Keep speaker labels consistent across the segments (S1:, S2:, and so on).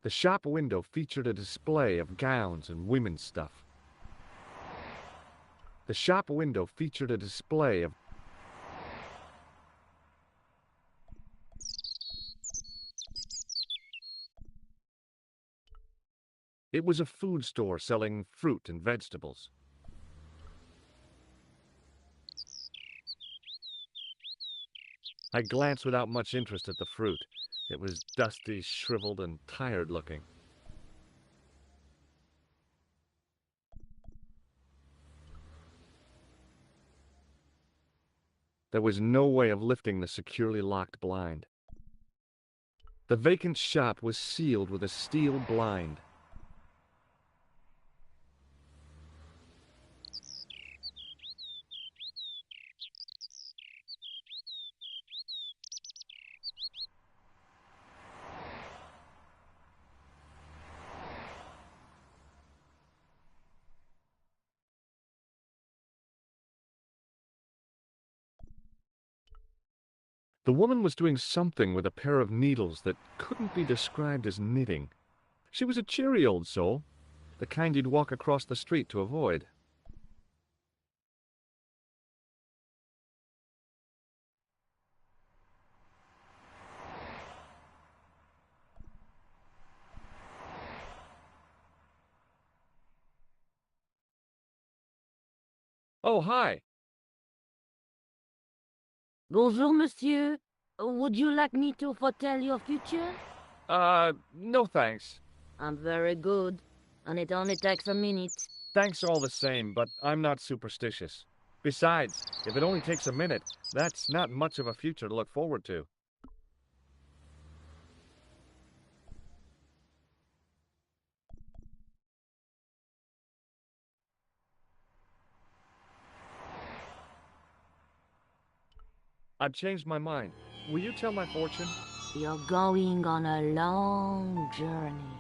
S1: The shop window featured a display of gowns and women's stuff. The shop window featured a display of... It was a food store selling fruit and vegetables. I glanced without much interest at the fruit. It was dusty, shriveled, and tired-looking. There was no way of lifting the securely locked blind. The vacant shop was sealed with a steel blind. The woman was doing something with a pair of needles that couldn't be described as knitting. She was a cheery old soul, the kind you'd walk across the street to avoid. Oh, hi.
S2: Bonjour, monsieur. Would you like me to foretell your future?
S1: No thanks.
S2: I'm very good, and it only takes a minute.
S1: Thanks all the same, but I'm not superstitious. Besides, if it only takes a minute, that's not much of a future to look forward to. I've changed my mind. Will you tell my fortune?
S2: You're going on a long journey.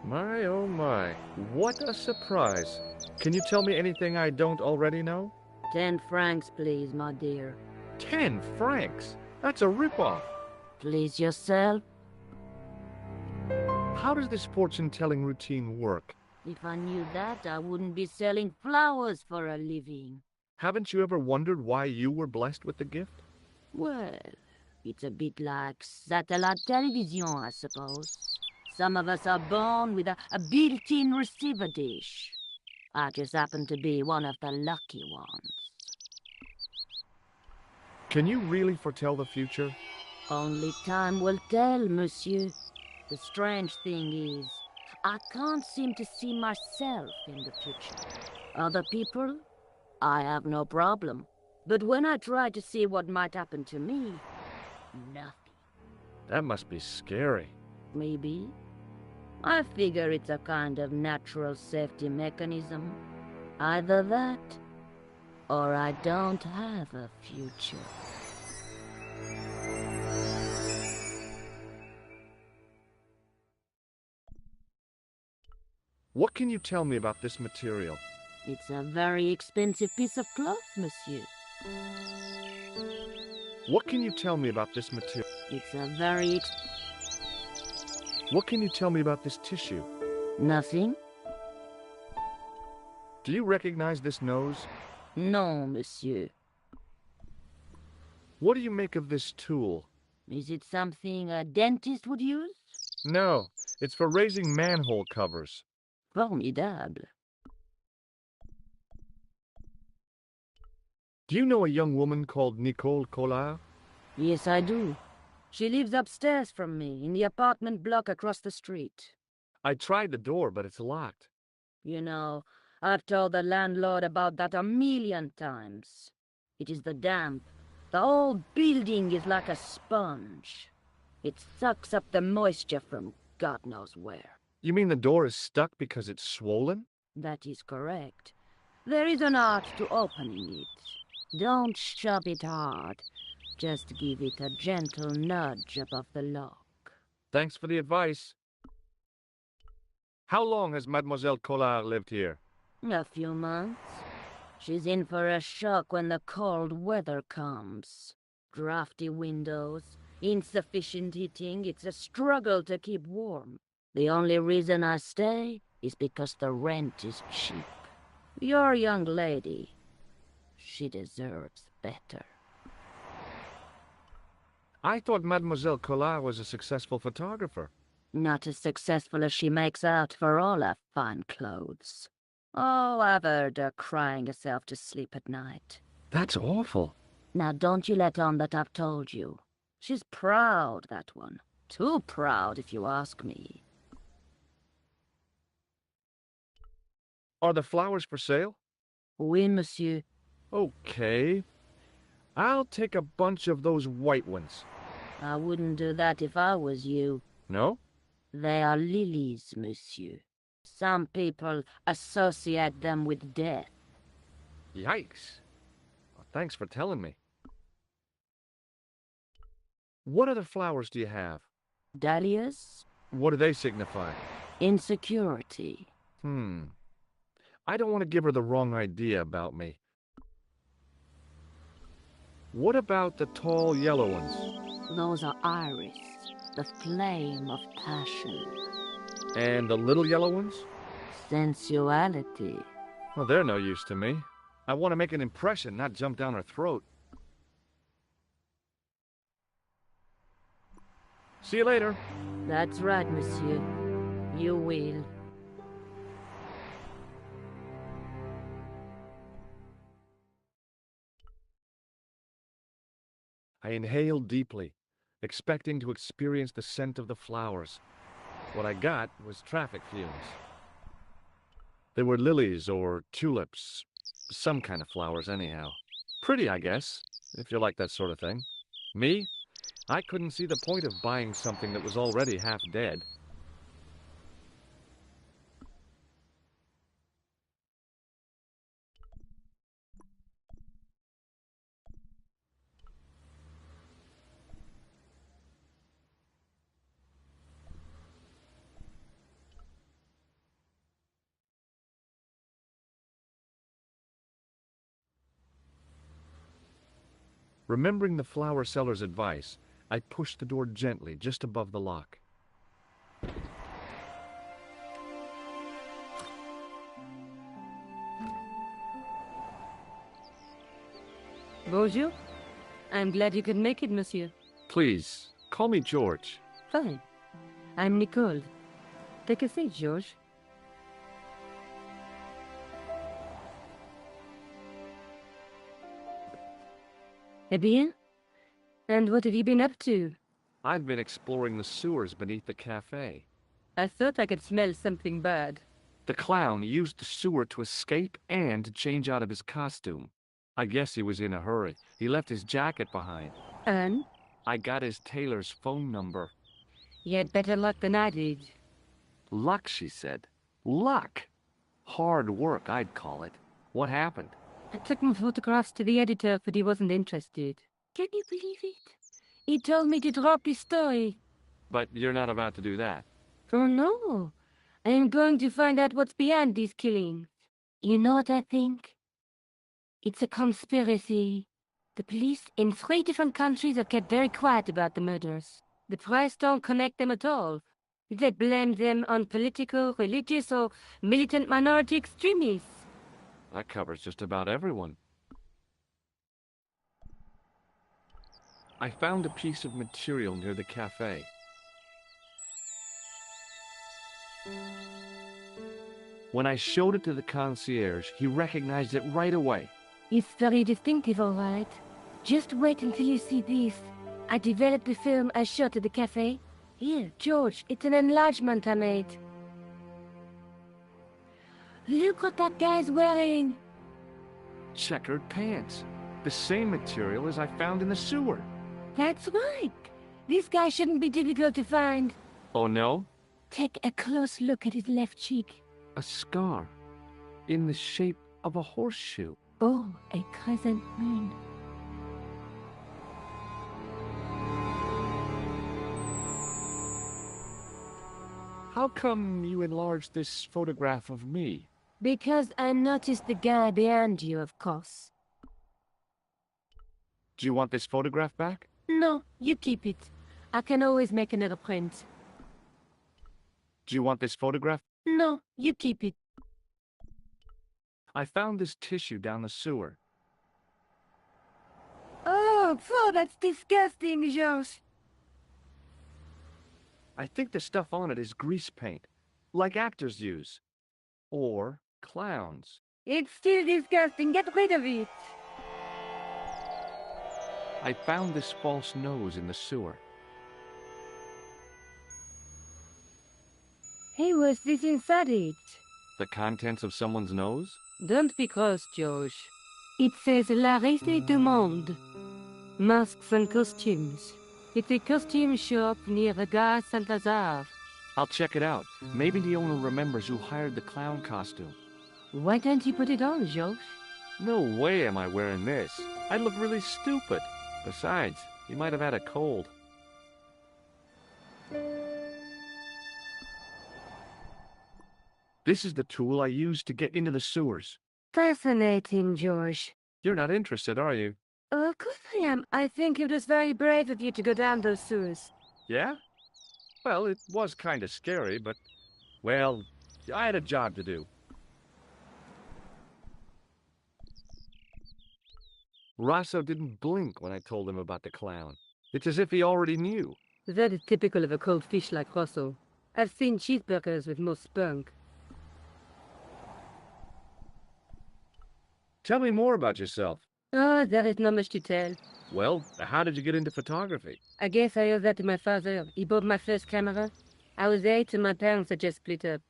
S1: My, oh my. What a surprise. Can you tell me anything I don't already know?
S2: 10 francs, please, my dear.
S1: 10 francs? That's a ripoff.
S2: Please yourself.
S1: How does this fortune-telling routine work?
S2: If I knew that, I wouldn't be selling flowers for a living.
S1: Haven't you ever wondered why you were blessed with the gift?
S2: Well, it's a bit like satellite television, I suppose. Some of us are born with a built-in receiver dish. I just happen to be one of the lucky ones.
S1: Can you really foretell the future?
S2: Only time will tell, monsieur. The strange thing is, I can't seem to see myself in the future. Other people, I have no problem. But when I try to see what might happen to me, nothing.
S1: That must be scary.
S2: Maybe. I figure it's a kind of natural safety mechanism. Either that, or I don't have a future.
S1: What can you tell me about this material?
S2: It's a very expensive piece of cloth, monsieur.
S1: What can you tell me about this material?
S2: It's a very
S1: What can you tell me about this tissue?
S2: Nothing?
S1: Do you recognize this nose?
S2: Non, monsieur.
S1: What do you make of this tool?
S2: Is it something a dentist would use?
S1: No, it's for raising manhole covers.
S2: Formidable.
S1: Do you know a young woman called Nicole Collard?
S2: Yes, I do. She lives upstairs from me, in the apartment block across the street.
S1: I tried the door, but it's locked.
S2: You know, I've told the landlord about that a million times. It is the damp. The whole building is like a sponge. It sucks up the moisture from God knows where.
S1: You mean the door is stuck because it's swollen?
S2: That is correct. There is an art to opening it. Don't shove it hard. Just give it a gentle nudge above the lock.
S1: Thanks for the advice. How long has Mademoiselle Collard lived here?
S2: A few months. She's in for a shock when the cold weather comes. Drafty windows, insufficient heating, it's a struggle to keep warm. The only reason I stay is because the rent is cheap. Your young lady, she deserves better.
S1: I thought Mademoiselle Collard was a successful photographer.
S2: Not as successful as she makes out for all her fine clothes. Oh, I've heard her crying herself to sleep at night.
S1: That's awful.
S2: Now don't you let on that I've told you. She's proud, that one. Too proud, if you ask me.
S1: Are the flowers for sale?
S2: Oui, monsieur.
S1: Okay. I'll take a bunch of those white ones.
S2: I wouldn't do that if I was you.
S1: No?
S2: They are lilies, monsieur. Some people associate them with death.
S1: Yikes. Well, thanks for telling me. What other flowers do you have?
S2: Dahlias?
S1: What do they signify?
S2: Insecurity.
S1: I don't want to give her the wrong idea about me. What about the tall yellow ones?
S2: Those are iris, the flame of passion.
S1: And the little yellow ones?
S2: Sensuality.
S1: Well, they're no use to me. I want to make an impression, not jump down her throat. See you later.
S2: That's right, monsieur. You will.
S1: I inhaled deeply, expecting to experience the scent of the flowers. What I got was traffic fumes. They were lilies or tulips, some kind of flowers anyhow. Pretty, I guess, if you like that sort of thing. Me? I couldn't see the point of buying something that was already half dead. Remembering the flower seller's advice, I pushed the door gently just above the lock.
S3: Bonjour. I'm glad you could make it, monsieur.
S1: Please, call me George.
S3: Fine. I'm Nicole. Take a seat, George. Eh bien? And what have you been up to?
S1: I've been exploring the sewers beneath the cafe.
S3: I thought I could smell something bad.
S1: The clown used the sewer to escape and to change out of his costume. I guess he was in a hurry. He left his jacket behind.
S3: And?
S1: I got his tailor's phone number.
S3: You had better luck than I did.
S1: Luck, she said. Luck! Hard work, I'd call it. What happened?
S3: I took my photographs to the editor, but he wasn't interested. Can you believe it? He told me to drop his story.
S1: But you're not about to do that.
S3: Oh, no. I am going to find out what's behind these killings. You know what I think? It's a conspiracy. The police in 3 different countries have kept very quiet about the murders. The press don't connect them at all. They blame them on political, religious, or militant minority extremists.
S1: That covers just about everyone. I found a piece of material near the cafe. When I showed it to the concierge, he recognized it right away.
S3: It's very distinctive, all right. Just wait until you see this. I developed the film I shot at the cafe. Here, George, it's an enlargement I made. Look what that guy's wearing.
S1: Checkered pants. The same material as I found in the sewer.
S3: That's right. This guy shouldn't be difficult to find.
S1: Oh no?
S3: Take a close look at his left cheek.
S1: A scar. In the shape of a horseshoe.
S3: Oh, a crescent moon.
S1: How come you enlarged this photograph of me?
S3: Because I noticed the guy behind you, of course.
S1: Do you want this photograph back?
S3: No, you keep it. I can always make another print.
S1: Do you want this photograph?
S3: No, you keep it.
S1: I found this tissue down the sewer.
S3: Oh, that's disgusting, George.
S1: I think the stuff on it is grease paint, like actors use. Or clowns.
S3: It's still disgusting. Get rid of it.
S1: I found this false nose in the sewer.
S3: Hey, what's this inside it?
S1: The contents of someone's nose?
S3: Don't be cross, George. It says La Reste du Monde. Masks and costumes. It's a costume shop near Gare Saint-Lazare.
S1: I'll check it out. Maybe the owner remembers who hired the clown costume.
S3: Why don't you put it on, George?
S1: No way am I wearing this. I'd look really stupid. Besides, he might have had a cold. This is the tool I used to get into the sewers.
S3: Fascinating, George.
S1: You're not interested, are you?
S3: Of course I am. I think it was very brave of you to go down those sewers.
S1: Yeah? Well, it was kind of scary, but, well, I had a job to do. Rosso didn't blink when I told him about the clown. It's as if he already knew.
S3: That is typical of a cold fish like Rosso. I've seen cheeseburgers with more spunk.
S1: Tell me more about yourself.
S3: Oh, there is not much to tell.
S1: Well, how did you get into photography?
S3: I guess I owe that to my father. He bought my first camera. I was 8 and my parents had just split up.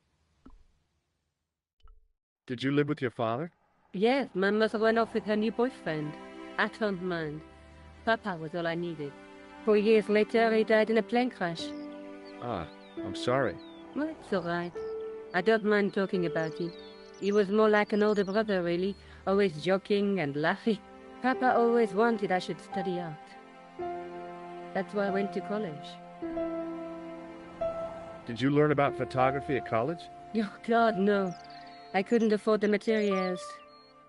S1: Did you live with your father?
S3: Yes, my mother went off with her new boyfriend. I don't mind. Papa was all I needed. 4 years later, he died in a plane crash.
S1: Ah, I'm sorry.
S3: Well, it's all right. I don't mind talking about it. He was more like an older brother, really, always joking and laughing. Papa always wanted I should study art. That's why I went to college.
S1: Did you learn about photography at college?
S3: Oh, God, no. I couldn't afford the materials.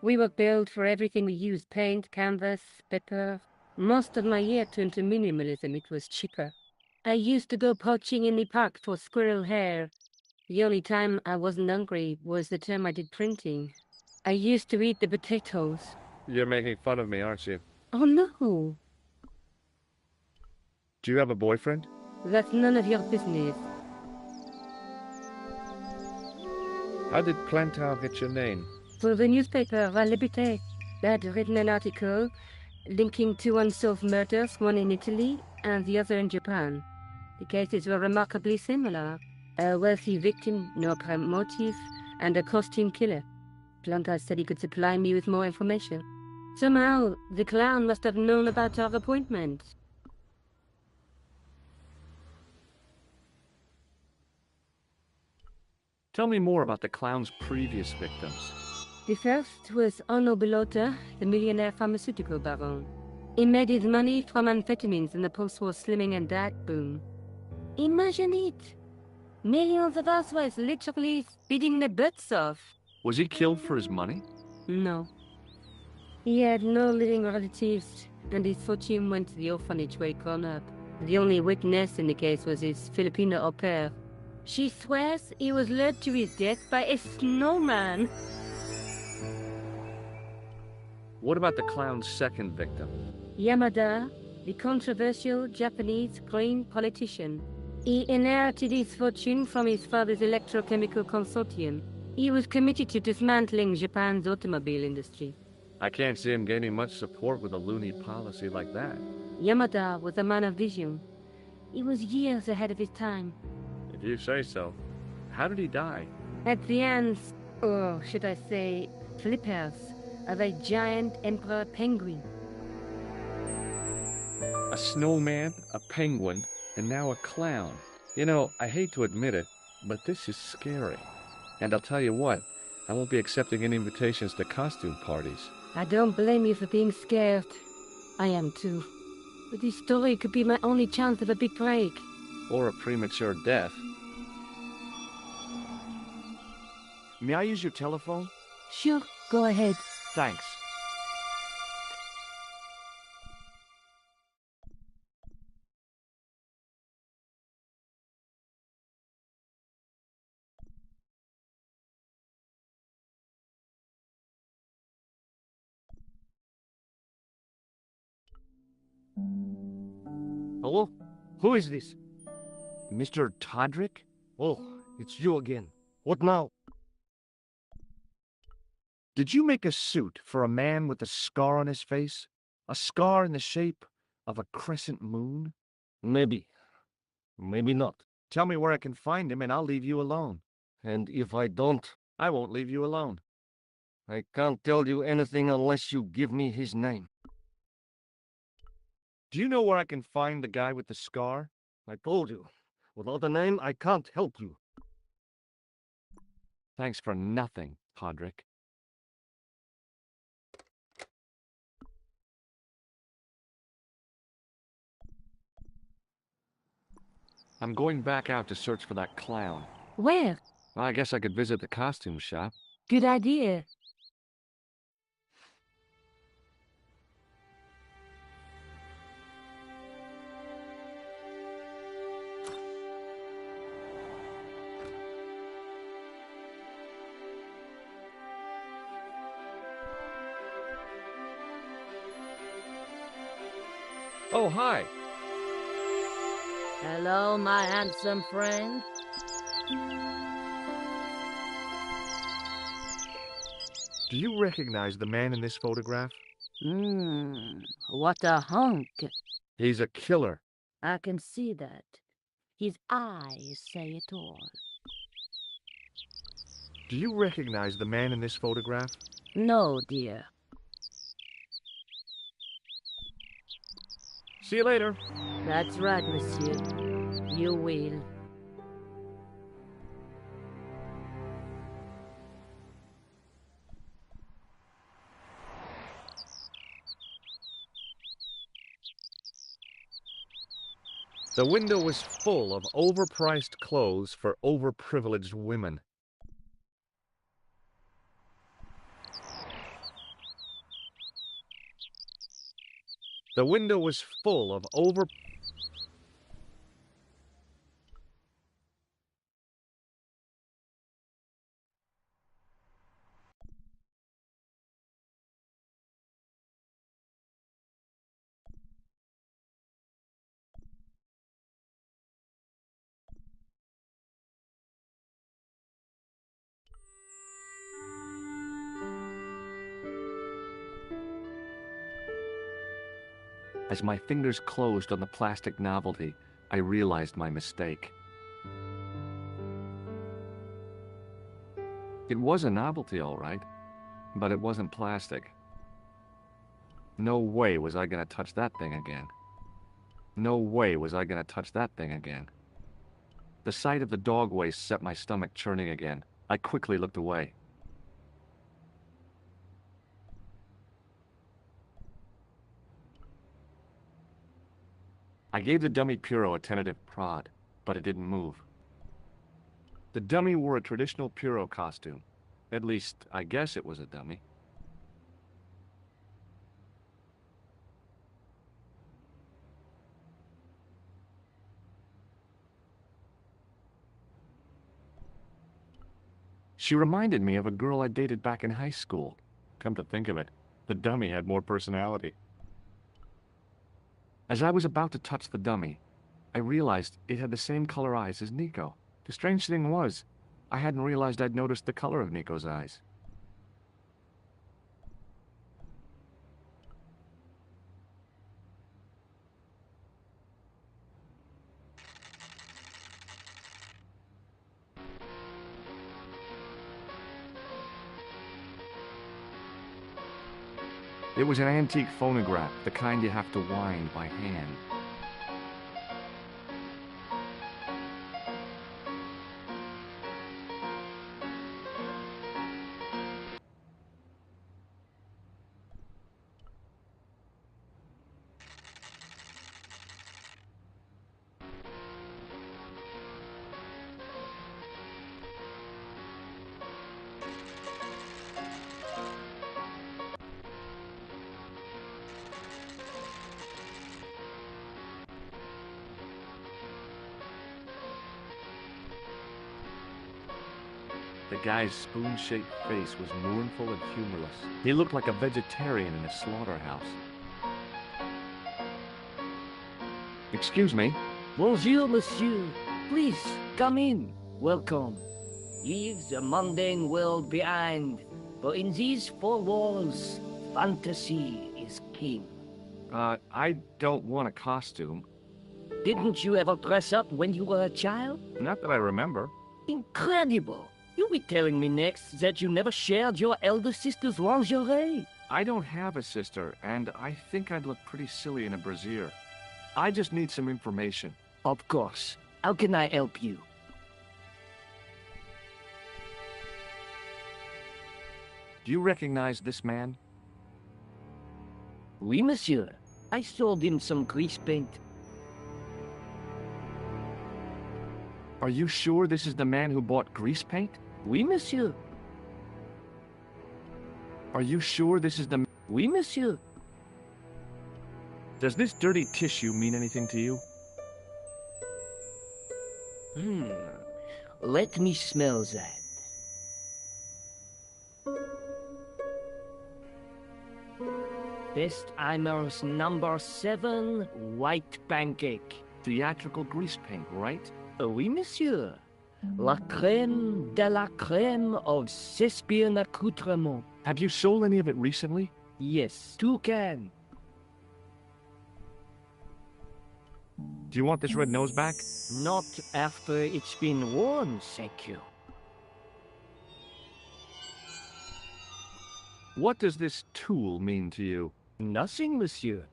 S3: We were billed for everything we used, paint, canvas, paper. Most of my year turned to minimalism. It was cheaper. I used to go poaching in the park for squirrel hair. The only time I wasn't hungry was the time I did printing. I used to eat the potatoes.
S1: You're making fun of me, aren't you?
S3: Oh, no.
S1: Do you have a boyfriend?
S3: That's none of your business.
S1: How did Plantar get your name?
S3: For the newspaper, La Liberté, they had written an article linking 2 unsolved murders, one in Italy and the other in Japan. The cases were remarkably similar. A wealthy victim, no apparent motive, and a costume killer. Plantar said he could supply me with more information. Somehow, the clown must have known about our appointment.
S1: Tell me more about the clown's previous victims.
S3: The first was Onno Bellotta, the millionaire pharmaceutical baron. He made his money from amphetamines in the post-war slimming and diet boom. Imagine it! Millions of housewives literally speeding their butts off.
S1: Was he killed for his money?
S3: No. He had no living relatives, and his fortune went to the orphanage where he grew up. The only witness in the case was his Filipino au pair. She swears he was led to his death by a snowman.
S1: What about the clown's second victim?
S3: Yamada, the controversial Japanese green politician. He inherited his fortune from his father's electrochemical consortium. He was committed to dismantling Japan's automobile industry.
S1: I can't see him gaining much support with a loony policy like that.
S3: Yamada was a man of vision. He was years ahead of his time.
S1: If you say so. How did he die?
S3: At the hands, or should I say, flippers, of a giant emperor penguin.
S1: A snowman, a penguin, and now a clown. You know, I hate to admit it, but this is scary. And I'll tell you what, I won't be accepting any invitations to costume parties.
S3: I don't blame you for being scared. I am too. But this story could be my only chance of a big break.
S1: Or a premature death. May I use your telephone?
S3: Sure, go ahead.
S1: Thanks.
S4: Hello? Who is this?
S1: Mr. Todrick?
S4: Oh, it's you again. What now?
S1: Did you make a suit for a man with a scar on his face? A scar in the shape of a crescent moon?
S4: Maybe. Maybe not.
S1: Tell me where I can find him and I'll leave you alone.
S4: And if I don't,
S1: I won't leave you alone.
S4: I can't tell you anything unless you give me his name.
S1: Do you know where I can find the guy with the scar?
S4: I told you. Without a name, I can't help you.
S1: Thanks for nothing, Todrick. I'm going back out to search for that clown.
S3: Where?
S1: I guess I could visit the costume shop.
S3: Good idea.
S1: Oh, hi.
S2: Hello, my handsome friend.
S1: Do you recognize the man in this photograph?
S2: What a hunk.
S1: He's a killer.
S2: I can see that. His eyes say it all.
S1: Do you recognize the man in this photograph?
S2: No, dear.
S1: See you later.
S2: That's right, monsieur. You will.
S1: The window was full of overpriced clothes for overprivileged women. The window was full of As my fingers closed on the plastic novelty, I realized my mistake. It was a novelty, all right, but it wasn't plastic. No way was I gonna touch that thing again. No way was I gonna touch that thing again. The sight of the dog waste set my stomach churning again. I quickly looked away. I gave the dummy Puro a tentative prod, but it didn't move. The dummy wore a traditional Puro costume. At least, I guess it was a dummy. She reminded me of a girl I dated back in high school. Come to think of it, the dummy had more personality. As I was about to touch the dummy, I realized it had the same color eyes as Nico. The strange thing was, I hadn't realized I'd noticed the color of Nico's eyes. It was an antique phonograph, the kind you have to wind by hand. The guy's spoon-shaped face was mournful and humorless. He looked like a vegetarian in a slaughterhouse. Excuse me.
S5: Bonjour, monsieur. Please, come in. Welcome. Leave the mundane world behind, but in these four walls, fantasy is king.
S1: I don't want a costume.
S5: Didn't you ever dress up when you were a child?
S1: Not that I remember.
S5: Incredible! You'll be telling me next that you never shared your elder sister's lingerie.
S1: I don't have a sister, and I think I'd look pretty silly in a brassiere. I just need some information.
S5: Of course. How can I help you?
S1: Do you recognize this man?
S5: Oui, monsieur. I sold him some grease paint.
S1: Are you sure this is the man who bought grease paint?
S5: Oui, monsieur.
S1: Are you sure this is the...
S5: Oui, monsieur.
S1: Does this dirty tissue mean anything to you?
S5: Let me smell that. Bestheimer's number 7 white pancake.
S1: Theatrical grease paint, right?
S5: Oui, monsieur. La crème de la crème of Thespian accoutrement.
S1: Have you sold any of it recently?
S5: Yes, 2 cans.
S1: Do you want this red nose back?
S5: Not after it's been worn, thank you.
S1: What does this tool mean to you?
S5: Nothing, monsieur.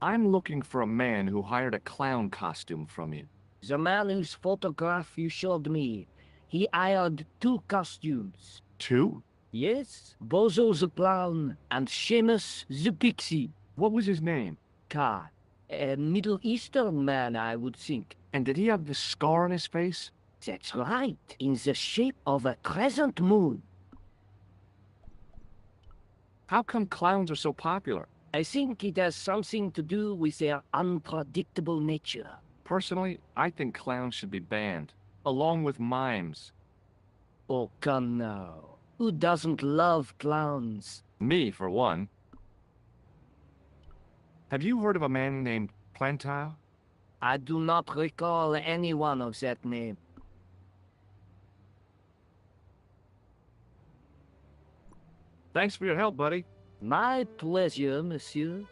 S1: I'm looking for a man who hired a clown costume from you.
S5: The man whose photograph you showed me, he hired 2 costumes.
S1: 2?
S5: Yes, Bozo the Clown and Seamus the Pixie.
S1: What was his name?
S5: Ka, a Middle Eastern man, I would think.
S1: And did he have the scar on his face?
S5: That's right, in the shape of a crescent moon.
S1: How come clowns are so popular?
S5: I think it has something to do with their unpredictable nature.
S1: Personally, I think clowns should be banned, along with mimes.
S5: Oh, come now. Who doesn't love clowns?
S1: Me, for one. Have you heard of a man named Plantile?
S5: I do not recall anyone of that name.
S1: Thanks for your help, buddy.
S5: My pleasure, monsieur.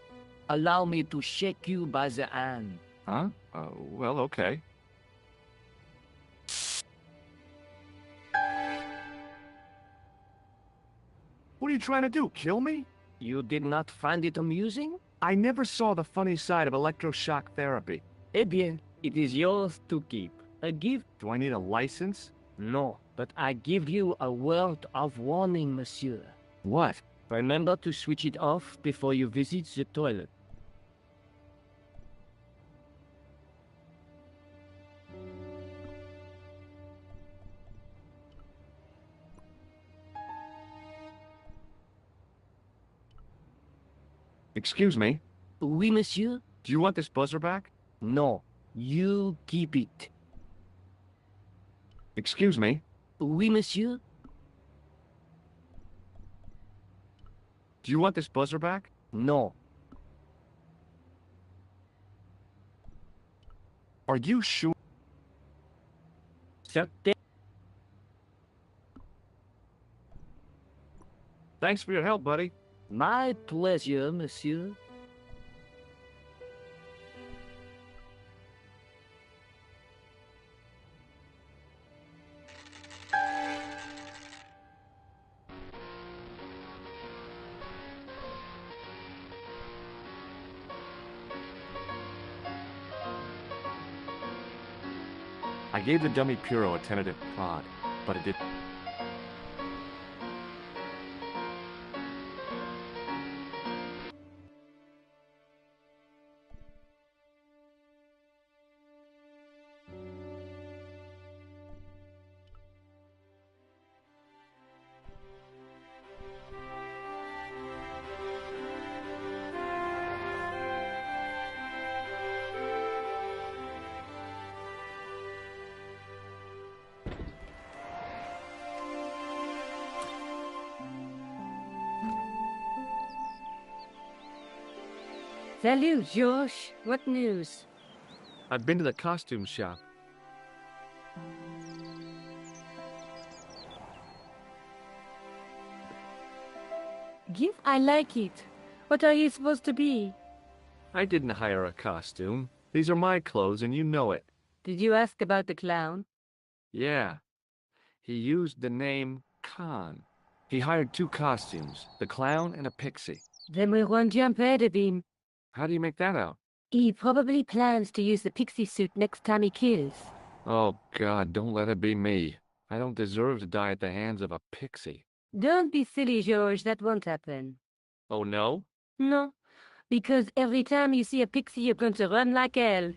S5: Allow me to shake you by the hand.
S1: Huh? Well, okay. What are you trying to do, kill me?
S5: You did not find it amusing?
S1: I never saw the funny side of electroshock therapy.
S5: Eh bien, it is yours to keep. A gift?
S1: Do I need a license?
S5: No, but I give you a word of warning, monsieur.
S1: What?
S5: Remember to switch it off before you visit the toilet.
S1: Excuse me?
S5: Oui, monsieur?
S1: Do you want this buzzer back?
S5: No, you keep it.
S1: Excuse me?
S5: Oui, monsieur?
S1: Do you want this buzzer back?
S5: No.
S1: Are you sure?
S5: Certain.
S1: Thanks for your help, buddy.
S5: My pleasure, monsieur.
S1: I gave the dummy Puro a tentative prod, but it did.
S3: Salut, George. What news?
S1: I've been to the costume shop.
S3: Give, I like it. What are you supposed to be?
S1: I didn't hire a costume. These are my clothes, and you know it.
S3: Did you ask about the clown?
S1: Yeah. He used the name Khan. He hired 2 costumes, the clown and a pixie.
S3: Then we're one jump ahead of him.
S1: How do you make that out?
S3: He probably plans to use the pixie suit next time he kills.
S1: Oh, God, don't let it be me. I don't deserve to die at the hands of a pixie.
S3: Don't be silly, George. That won't happen.
S1: Oh, no?
S3: No, because every time you see a pixie, you're going to run like hell.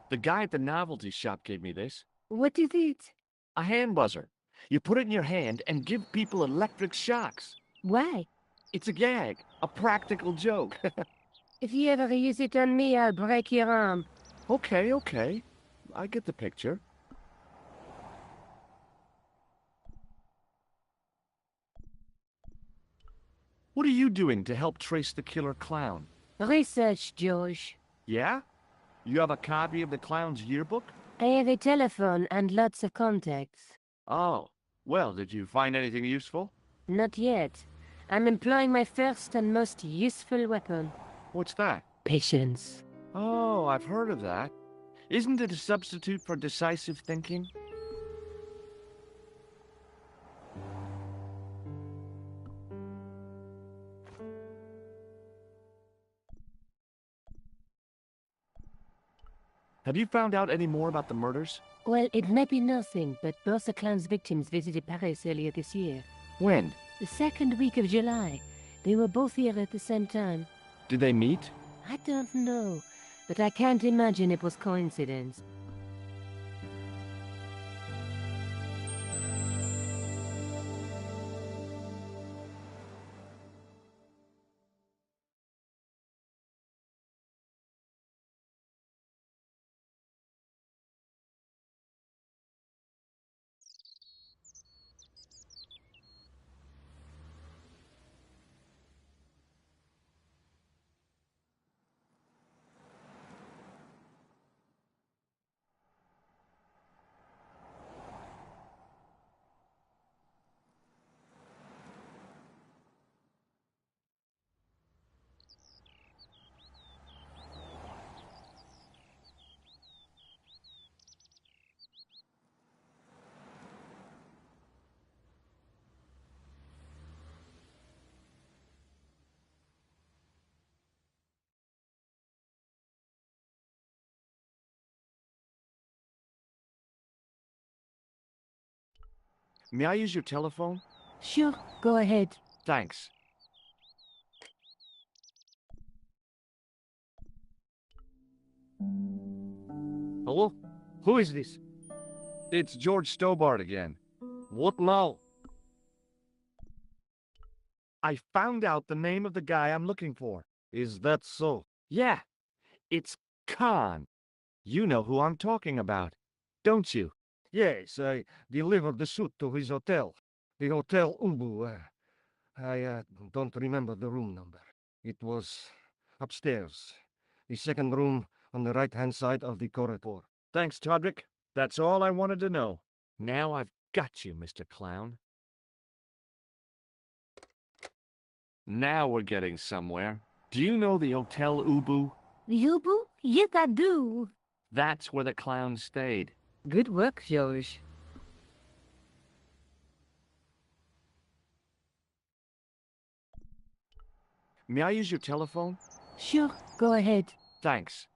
S1: The guy at the novelty shop gave me this.
S3: What is it?
S1: A hand buzzer. You put it in your hand and give people electric shocks.
S3: Why?
S1: It's a gag, a practical joke.
S3: If you ever use it on me, I'll break your arm.
S1: Okay. I get the picture. What are you doing to help trace the killer clown?
S3: Research, George.
S1: Yeah? You have a copy of the clown's yearbook?
S3: I have a telephone and lots of contacts.
S1: Oh, well, did you find anything useful?
S3: Not yet. I'm employing my first and most useful weapon.
S1: What's that?
S3: Patience.
S1: Oh, I've heard of that. Isn't it a substitute for decisive thinking? Have you found out any more about the murders?
S3: Well, it may be nothing, but both the clown's victims visited Paris earlier this year.
S1: When?
S3: The second week of July. They were both here at the same time.
S1: Did they meet?
S3: I don't know, but I can't imagine it was coincidence.
S1: May I use your telephone?
S3: Sure, go ahead.
S1: Thanks. Hello? Who is this? It's George Stobart again.
S4: What now?
S1: I found out the name of the guy I'm looking for.
S4: Is that so?
S1: Yeah, it's Khan. You know who I'm talking about, don't you?
S4: Yes, I delivered the suit to his hotel. The Hotel Ubu. I don't remember the room number. It was upstairs. The second room on the right-hand side of the corridor.
S1: Thanks, Todrick. That's all I wanted to know. Now I've got you, Mr. Clown. Now we're getting somewhere. Do you know the Hotel Ubu?
S3: The Ubu? Yes, I do.
S1: That's where the clown stayed.
S3: Good work, George.
S1: May I use your telephone?
S3: Sure, go ahead.
S1: Thanks.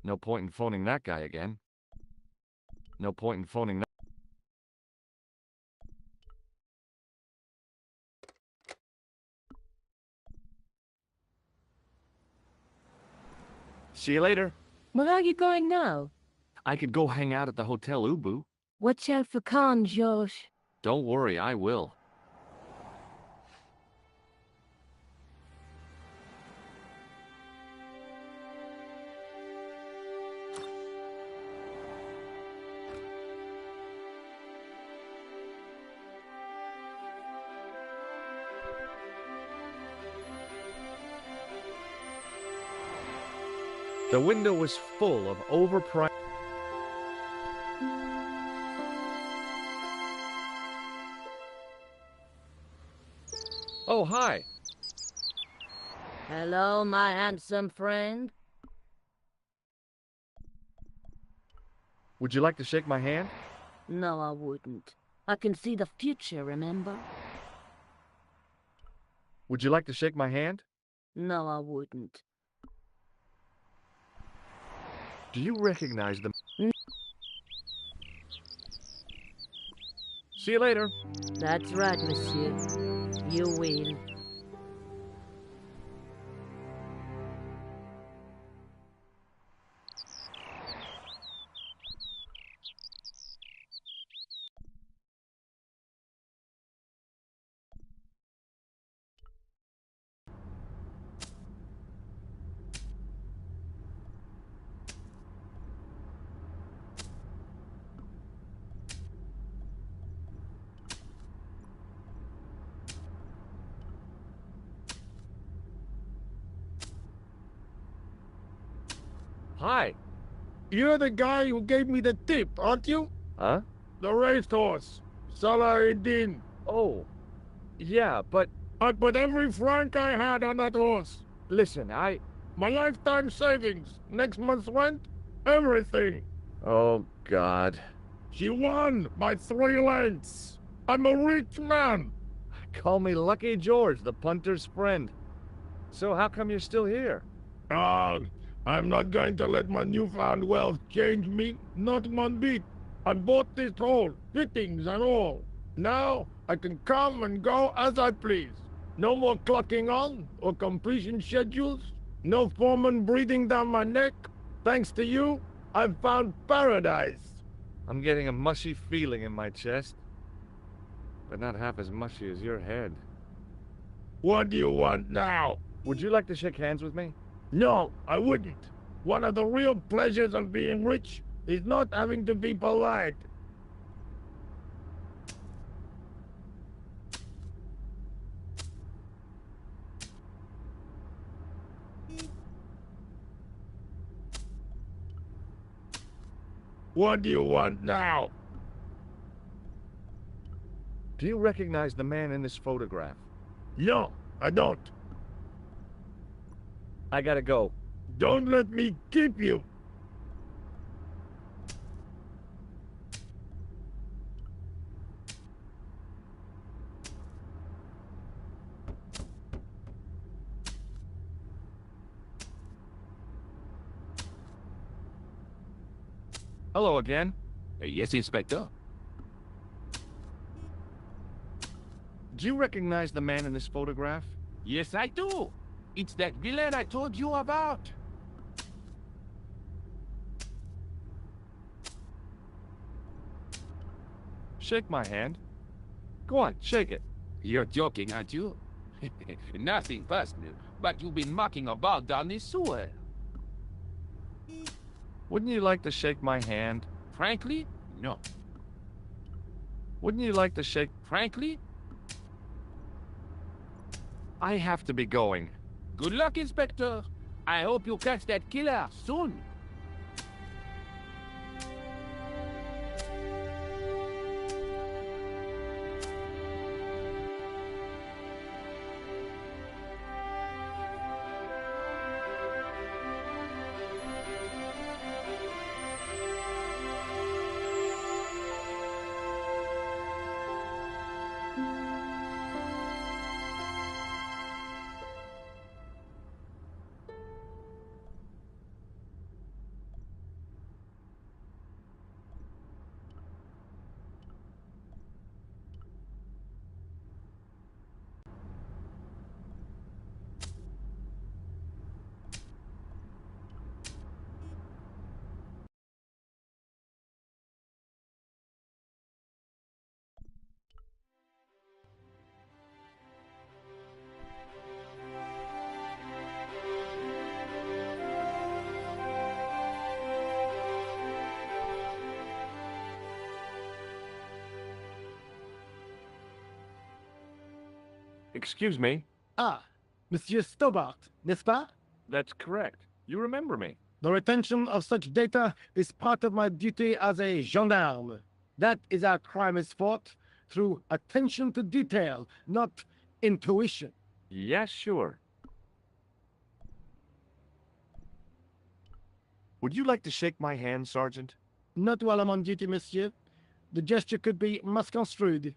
S1: No point in phoning that guy again. No point in phoning that. See you later.
S3: Where are you going now?
S1: I could go hang out at the Hotel Ubu.
S3: Watch out for Khan, George.
S1: Don't worry, I will. The window was full of overpriced... Oh, hi.
S2: Hello, my handsome friend.
S1: Would you like to shake my hand?
S2: No, I wouldn't. I can see the future, remember?
S1: Would you like to shake my hand?
S2: No, I wouldn't.
S1: Do you recognize the... See you later.
S2: That's right, monsieur. You will.
S1: Hi.
S6: You're the guy who gave me the tip, aren't you?
S1: Huh?
S6: The racehorse. Salahuddin.
S1: Oh, yeah, but
S6: I put every franc I had on that horse.
S1: listen,
S6: My lifetime savings, next month's rent, everything.
S1: Oh, God.
S6: She won by 3 lengths. I'm a rich man.
S1: Call me Lucky George, the punter's friend. So how come you're still here?
S6: Ah, I'm not going to let my newfound wealth change me, not one bit. I bought this hole, fittings and all. Now I can come and go as I please. No more clocking on or completion schedules. No foreman breathing down my neck. Thanks to you, I've found paradise.
S1: I'm getting a mushy feeling in my chest. But not half as mushy as your head.
S6: What do you want now?
S1: Would you like to shake hands with me?
S6: No, I wouldn't. One of the real pleasures of being rich is not having to be polite. What do you want now?
S1: Do you recognize the man in this photograph?
S6: No, I don't.
S1: I gotta go.
S6: Don't let me keep you.
S1: Hello again.
S7: Yes, Inspector.
S1: Do you recognize the man in this photograph?
S7: Yes, I do. It's that villain I told you about.
S1: Shake my hand. Go on, shake it.
S7: You're joking, aren't you? Nothing personal, but you've been mucking about down this sewer.
S1: Wouldn't you like to shake my hand?
S7: Frankly, no.
S1: Wouldn't you like to shake...
S7: Frankly,
S1: I have to be going.
S7: good luck, Inspector. I hope you catch that killer soon.
S1: Excuse me.
S8: Ah, Monsieur Stobart, n'est-ce pas?
S1: That's correct. You remember me.
S8: The retention of such data is part of my duty as a gendarme. That is how crime is fought, through attention to detail, not intuition.
S1: Yes, sure. Would you like to shake my hand, Sergeant?
S8: Not while I'm on duty, monsieur. The gesture could be misconstrued.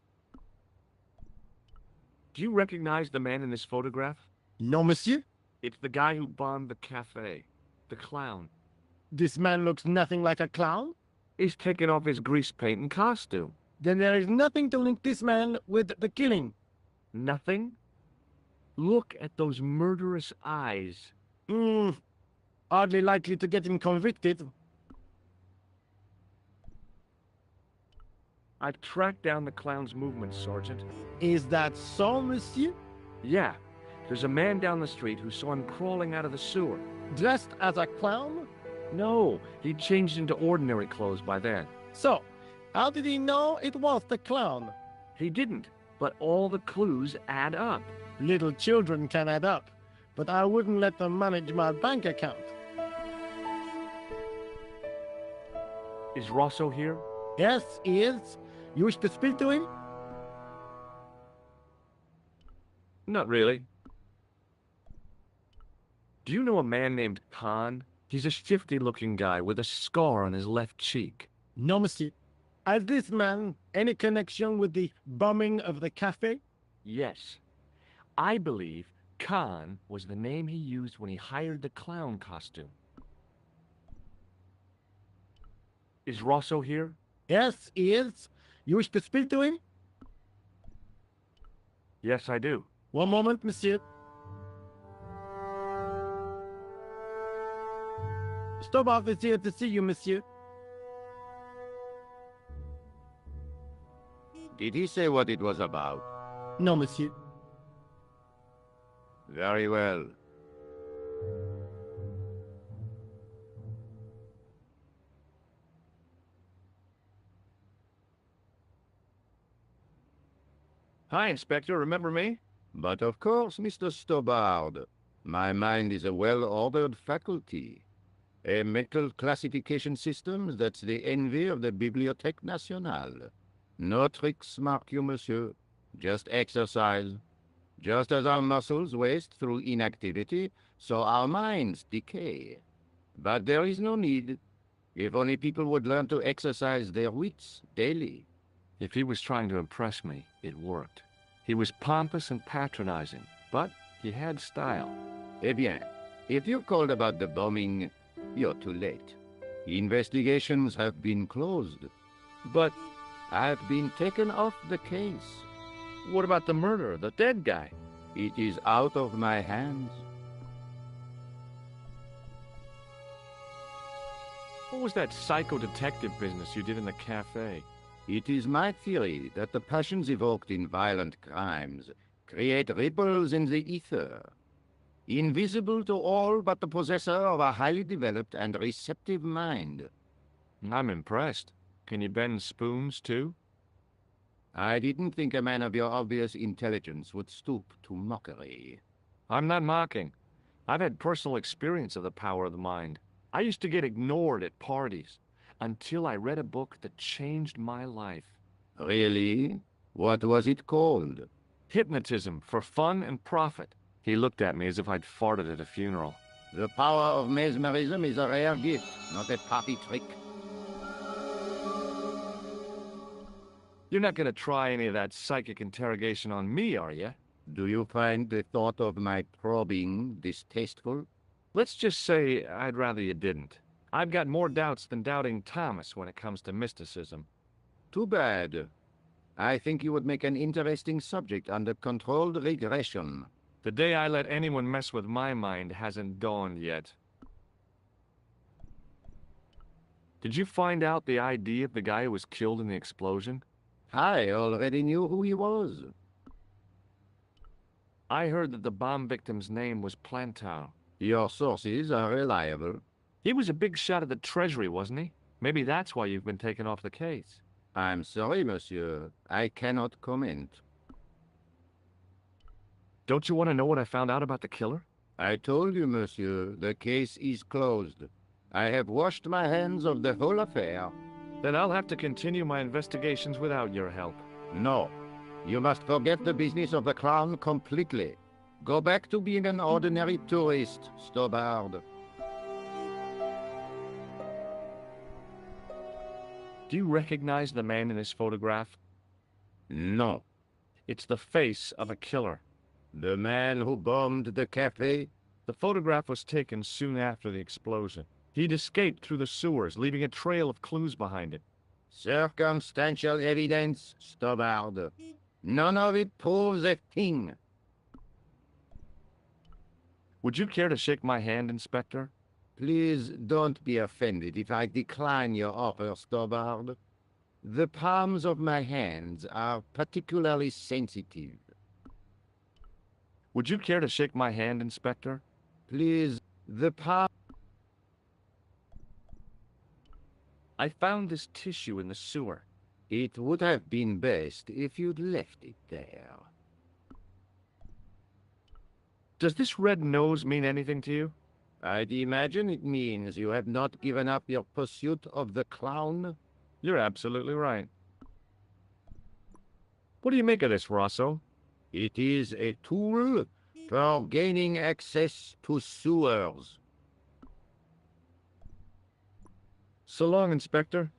S1: Do you recognize the man in this photograph?
S8: No, monsieur.
S1: It's the guy who bombed the cafe. The clown.
S8: This man looks nothing like a clown.
S1: He's taken off his grease paint and costume.
S8: Then there is nothing to link this man with the killing.
S1: Nothing? Look at those murderous eyes.
S8: Hardly likely to get him convicted.
S1: I've tracked down the clown's movements, Sergeant.
S8: Is that so, monsieur?
S1: Yeah. There's a man down the street who saw him crawling out of the sewer.
S8: Dressed as a clown?
S1: No, he'd changed into ordinary clothes by then.
S8: So, how did he know it was the clown?
S1: He didn't, but all the clues add up.
S8: Little children can add up, but I wouldn't let them manage my bank account.
S1: Is Rosso here?
S8: Yes, he is. You wish to speak to him?
S1: Not really. Do you know a man named Khan? He's a shifty-looking guy with a scar on his left cheek.
S8: No, monsieur. Has this man any connection with the bombing of the cafe?
S1: Yes. I believe Khan was the name he used when he hired the clown costume. Is Rosso here?
S8: Yes, he is. You wish to speak to him?
S1: Yes, I do.
S8: One moment, monsieur. Stobart is here to see you, monsieur.
S9: Did he say what it was about?
S8: No, monsieur.
S9: Very well.
S1: Hi, Inspector. Remember me?
S9: But of course, Mr. Stobart. My mind is a well-ordered faculty. A mental classification system that's the envy of the Bibliothèque Nationale. No tricks, mark you, monsieur. Just exercise. Just as our muscles waste through inactivity, so our minds decay. But there is no need. If only people would learn to exercise their wits daily.
S1: If he was trying to impress me, it worked. He was pompous and patronizing, but he had style.
S9: Eh bien, if you called about the bombing, you're too late. Investigations have been closed.
S1: But
S9: I've been taken off the case.
S1: what about the murderer, the dead guy?
S9: It is out of my hands.
S1: What was that psycho-detective business you did in the cafe?
S9: It is my theory that the passions evoked in violent crimes create ripples in the ether, invisible to all but the possessor of a highly developed and receptive mind.
S1: I'm impressed. Can you bend spoons, too?
S9: I didn't think a man of your obvious intelligence would stoop to mockery.
S1: I'm not mocking. I've had personal experience of the power of the mind. I used to get ignored at parties, until I read a book that changed my life.
S9: Really? What was it called?
S1: Hypnotism for Fun and Profit. He looked at me as if I'd farted at a funeral.
S9: The power of mesmerism is a rare gift, not a party trick.
S1: You're not going to try any of that psychic interrogation on me, are you?
S9: Do you find the thought of my probing distasteful?
S1: Let's just say I'd rather you didn't. I've got more doubts than doubting Thomas when it comes to mysticism.
S9: Too bad. I think you would make an interesting subject under controlled regression.
S1: The day I let anyone mess with my mind hasn't dawned yet. Did you find out the ID of the guy who was killed in the explosion?
S9: I already knew who he was.
S1: I heard that the bomb victim's name was Plantow.
S9: Your sources are reliable.
S1: He was a big shot at the Treasury, wasn't he? Maybe that's why you've been taken off the case.
S9: I'm sorry, monsieur. I cannot comment.
S1: Don't you want to know what I found out about the killer?
S9: I told you, monsieur, the case is closed. I have washed my hands of the whole affair.
S1: Then I'll have to continue my investigations without your help.
S9: No, you must forget the business of the crown completely. Go back to being an ordinary tourist, Stobard.
S1: Do you recognize the man in this photograph?
S9: No.
S1: It's the face of a killer.
S9: The man who bombed the cafe?
S1: The photograph was taken soon after the explosion. He'd escaped through the sewers, leaving a trail of clues behind it.
S9: Circumstantial evidence, Stobard. None of it proves a thing.
S1: Would you care to shake my hand, Inspector?
S9: Please don't be offended if I decline your offer, Stobard. The palms of my hands are particularly sensitive.
S1: Would you care to shake my hand, Inspector?
S9: Please, the palm...
S1: I found this tissue in the sewer.
S9: It would have been best if you'd left it there.
S1: Does this red nose mean anything to you?
S9: I'd imagine it means you have not given up your pursuit of the clown.
S1: You're absolutely right. What do you make of this, Rosso?
S9: It is a tool for gaining access to sewers.
S1: So long, Inspector.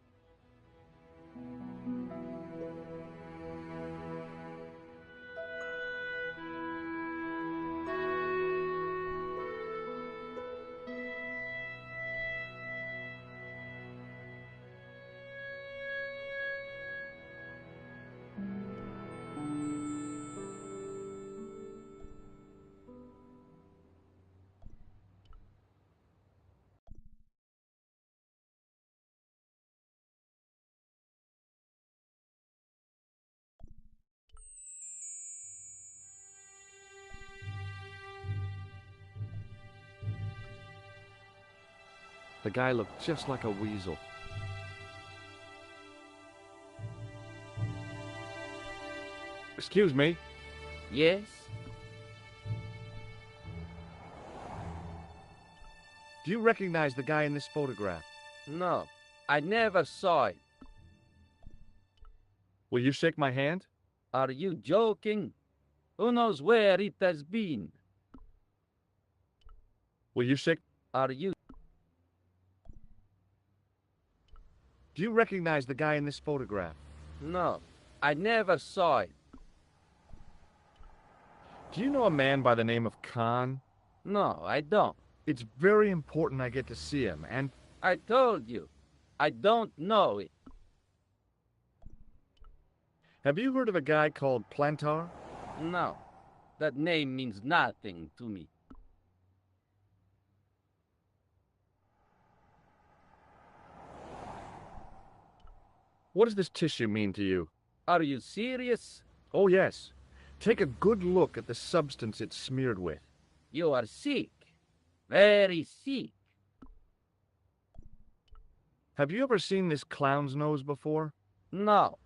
S1: The guy looked just like a weasel. Excuse me.
S5: Yes?
S1: Do you recognize the guy in this photograph?
S5: No, I never saw it.
S1: Will you shake my hand?
S5: Are you joking? Who knows where it has been?
S1: Will you shake...
S5: Are you...
S1: Do you recognize the guy in this photograph?
S5: No, I never saw it.
S1: Do you know a man by the name of Khan?
S5: No, I don't.
S1: It's very important I get to see him, and...
S5: I told you, I don't know it.
S1: Have you heard of a guy called Plantar?
S5: No, that name means nothing to me.
S1: What does this tissue mean to you?
S5: Are you serious?
S1: Oh, yes. Take a good look at the substance it's smeared with.
S5: You are sick. Very sick.
S1: Have you ever seen this clown's nose before?
S5: No.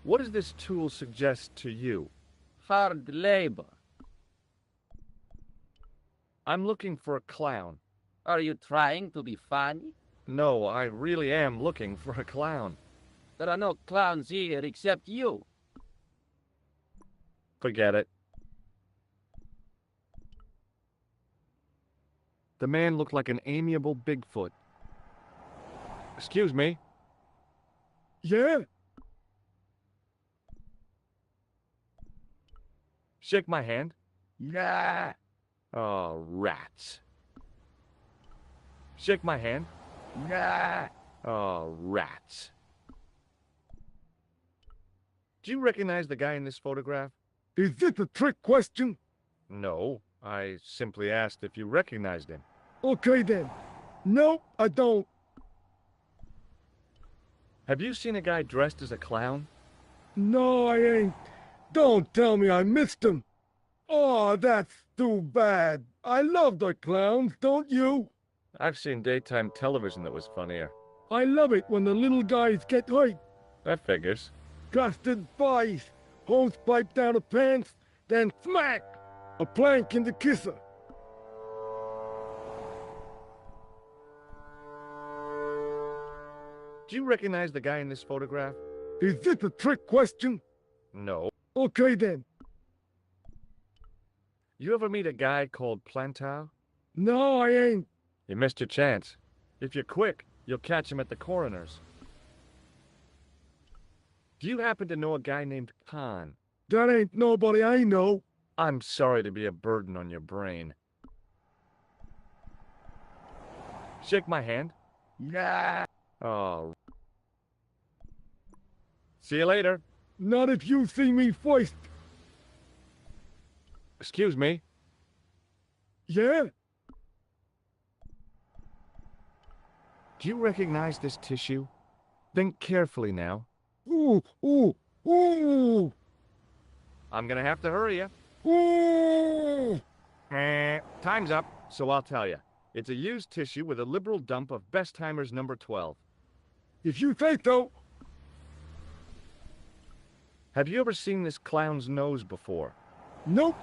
S1: What does this tool suggest to you?
S5: Hard labor.
S1: I'm looking for a clown.
S5: Are you trying to be funny?
S1: No, I really am looking for a clown.
S5: There are no clowns here except you.
S1: Forget it. The man looked like an amiable Bigfoot. Excuse me.
S8: Yeah?
S1: Shake my hand.
S8: Nah.
S1: Oh, rats. Shake my hand.
S8: Nah.
S1: Oh, rats. Do you recognize the guy in this photograph?
S8: Is this a trick question?
S1: No, I simply asked if you recognized him.
S8: Okay then. No, I don't.
S1: Have you seen a guy dressed as a clown?
S8: No, I ain't. Don't tell me I missed him. Oh, that's too bad. I love the clowns, don't you?
S1: I've seen daytime television that was funnier.
S8: I love it when the little guys get hurt.
S1: That figures.
S8: Custard pies, hose pipe down the pants, then smack! A plank in the kisser.
S1: Do you recognize the guy in this photograph?
S6: Is this a trick question?
S1: No.
S6: Okay then.
S1: You ever meet a guy called Plantow?
S6: No, I ain't.
S1: You missed your chance. If you're quick, you'll catch him at the coroner's. Do you happen to know a guy named Khan?
S6: That ain't nobody I know.
S1: I'm sorry to be a burden on your brain. Shake my hand.
S6: Nah.
S1: Oh. See you later.
S6: Not if you see me first.
S1: Excuse me.
S6: Yeah?
S1: Do you recognize this tissue? Think carefully now.
S6: Ooh, ooh, ooh,
S1: I'm gonna have to hurry you.
S6: ooh.
S1: Time's up, so I'll tell you. It's a used tissue with a liberal dump of Bestheimer's number 12.
S6: If you say so.
S1: Have you ever seen this clown's nose before?
S6: Nope.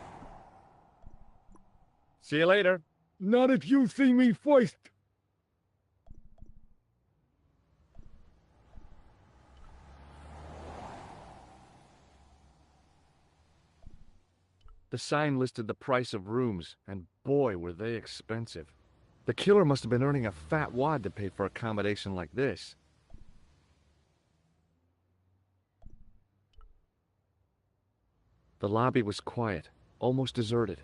S1: See you later.
S6: Not if you see me first.
S1: The sign listed the price of rooms, and boy, were they expensive. The killer must have been earning a fat wad to pay for accommodation like this. The lobby was quiet, almost deserted.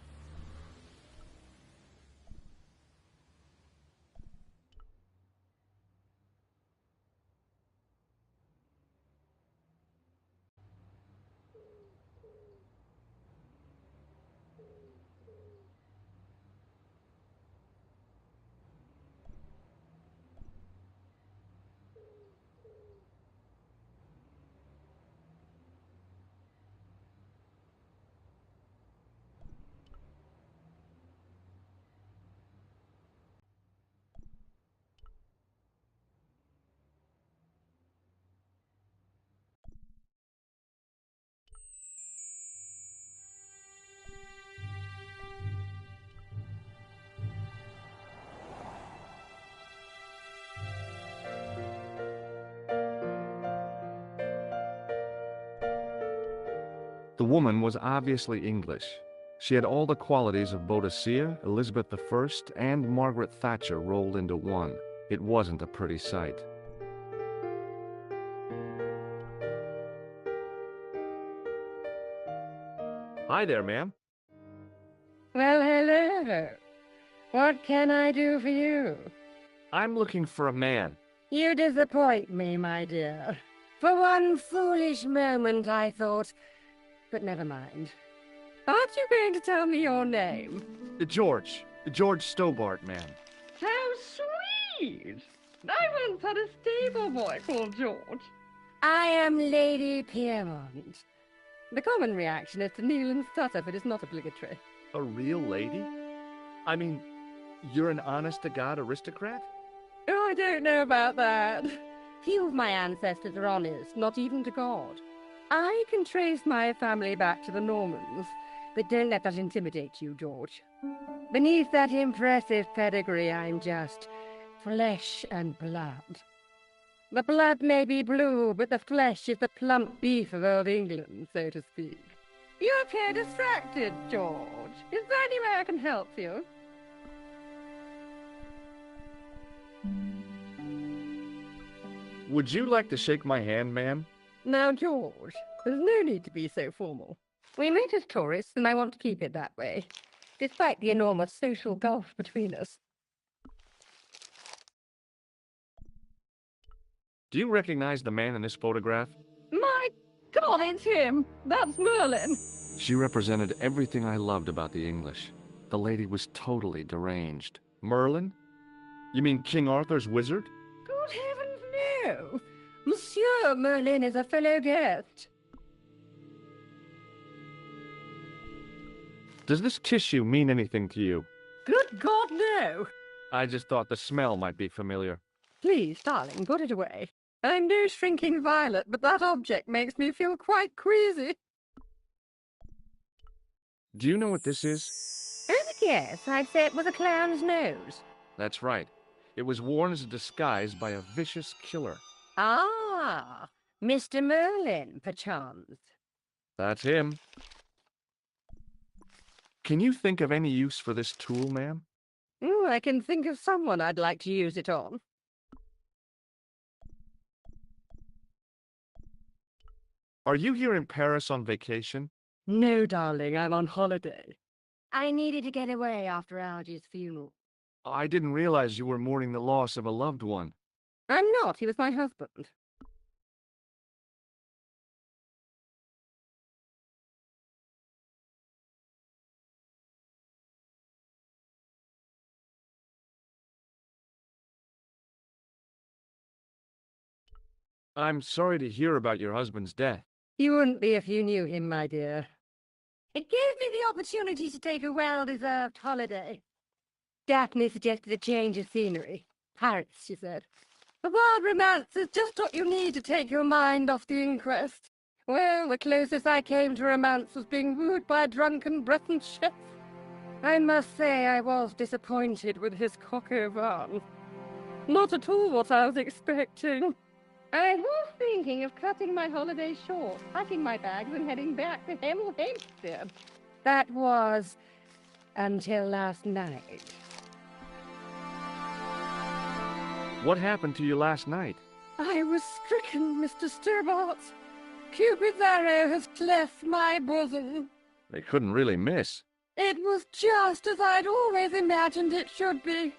S1: The woman was obviously English. She had all the qualities of Boadicea, Elizabeth I, and Margaret Thatcher rolled into one. It wasn't a pretty sight. Hi there, ma'am.
S3: Well, hello. What can I do for you?
S1: I'm looking for a man.
S3: You disappoint me, my dear. For one foolish moment I thought... But never mind. Aren't you going to tell me your name?
S1: George Stobart, ma'am.
S3: How sweet! I once had a stable boy called George. I am Lady Piermont. The common reaction is to kneel and stutter, but it's not obligatory.
S1: A real lady? I mean, you're an honest-to-God aristocrat?
S3: Oh, I don't know about that. Few of my ancestors are honest, not even to God. I can trace my family back to the Normans, but don't let that intimidate you, George. Beneath that impressive pedigree, I'm just flesh and blood. The blood may be blue, but the flesh is the plump beef of old England, so to speak. You appear distracted, George. Is there any way I can help you?
S1: Would you like to shake my hand, ma'am?
S3: Now, George, there's no need to be so formal. We meet as tourists, and I want to keep it that way, despite the enormous social gulf between us.
S1: Do you recognize the man in this photograph?
S3: My God, it's him! That's Merlin!
S1: She represented everything I loved about the English. The lady was totally deranged. Merlin? You mean King Arthur's wizard?
S3: Good heavens, no! Monsieur Merlin is a fellow guest.
S1: Does this tissue mean anything to you?
S3: Good God, no!
S1: I just thought the smell might be familiar.
S3: Please, darling, put it away. I'm no shrinking violet, but that object makes me feel quite queasy.
S1: Do you know what this is?
S3: As a guess, I'd say it was a clown's nose.
S1: That's right. It was worn as a disguise by a vicious killer.
S2: Ah, Mr. Merlin, perchance.
S1: That's him. Can you think of any use for this tool, ma'am?
S2: Ooh, I can think of someone I'd like to use it on.
S1: Are you here in Paris on vacation?
S2: No, darling, I'm on holiday. I needed to get away after Algy's funeral.
S1: I didn't realize you were mourning the loss of a loved one.
S2: I'm not. He was my husband.
S1: I'm sorry to hear about your husband's death.
S2: You wouldn't be if you knew him, my dear. It gave me the opportunity to take a well-deserved holiday. Daphne suggested a change of scenery. Paris, she said. A wild romance is just what you need to take your mind off the inquest. Well, the closest I came to romance was being wooed by a drunken Breton chef. I must say I was disappointed with his coq au vin. Not at all what I was expecting. I was thinking of cutting my holiday short, packing my bags and heading back to Hemel Hempstead. That was until last night.
S1: What happened to you last night?
S2: I was stricken, Mr. Stobart. Cupid's arrow has cleft my bosom.
S1: They couldn't really miss.
S2: It was just as I'd always imagined it should be.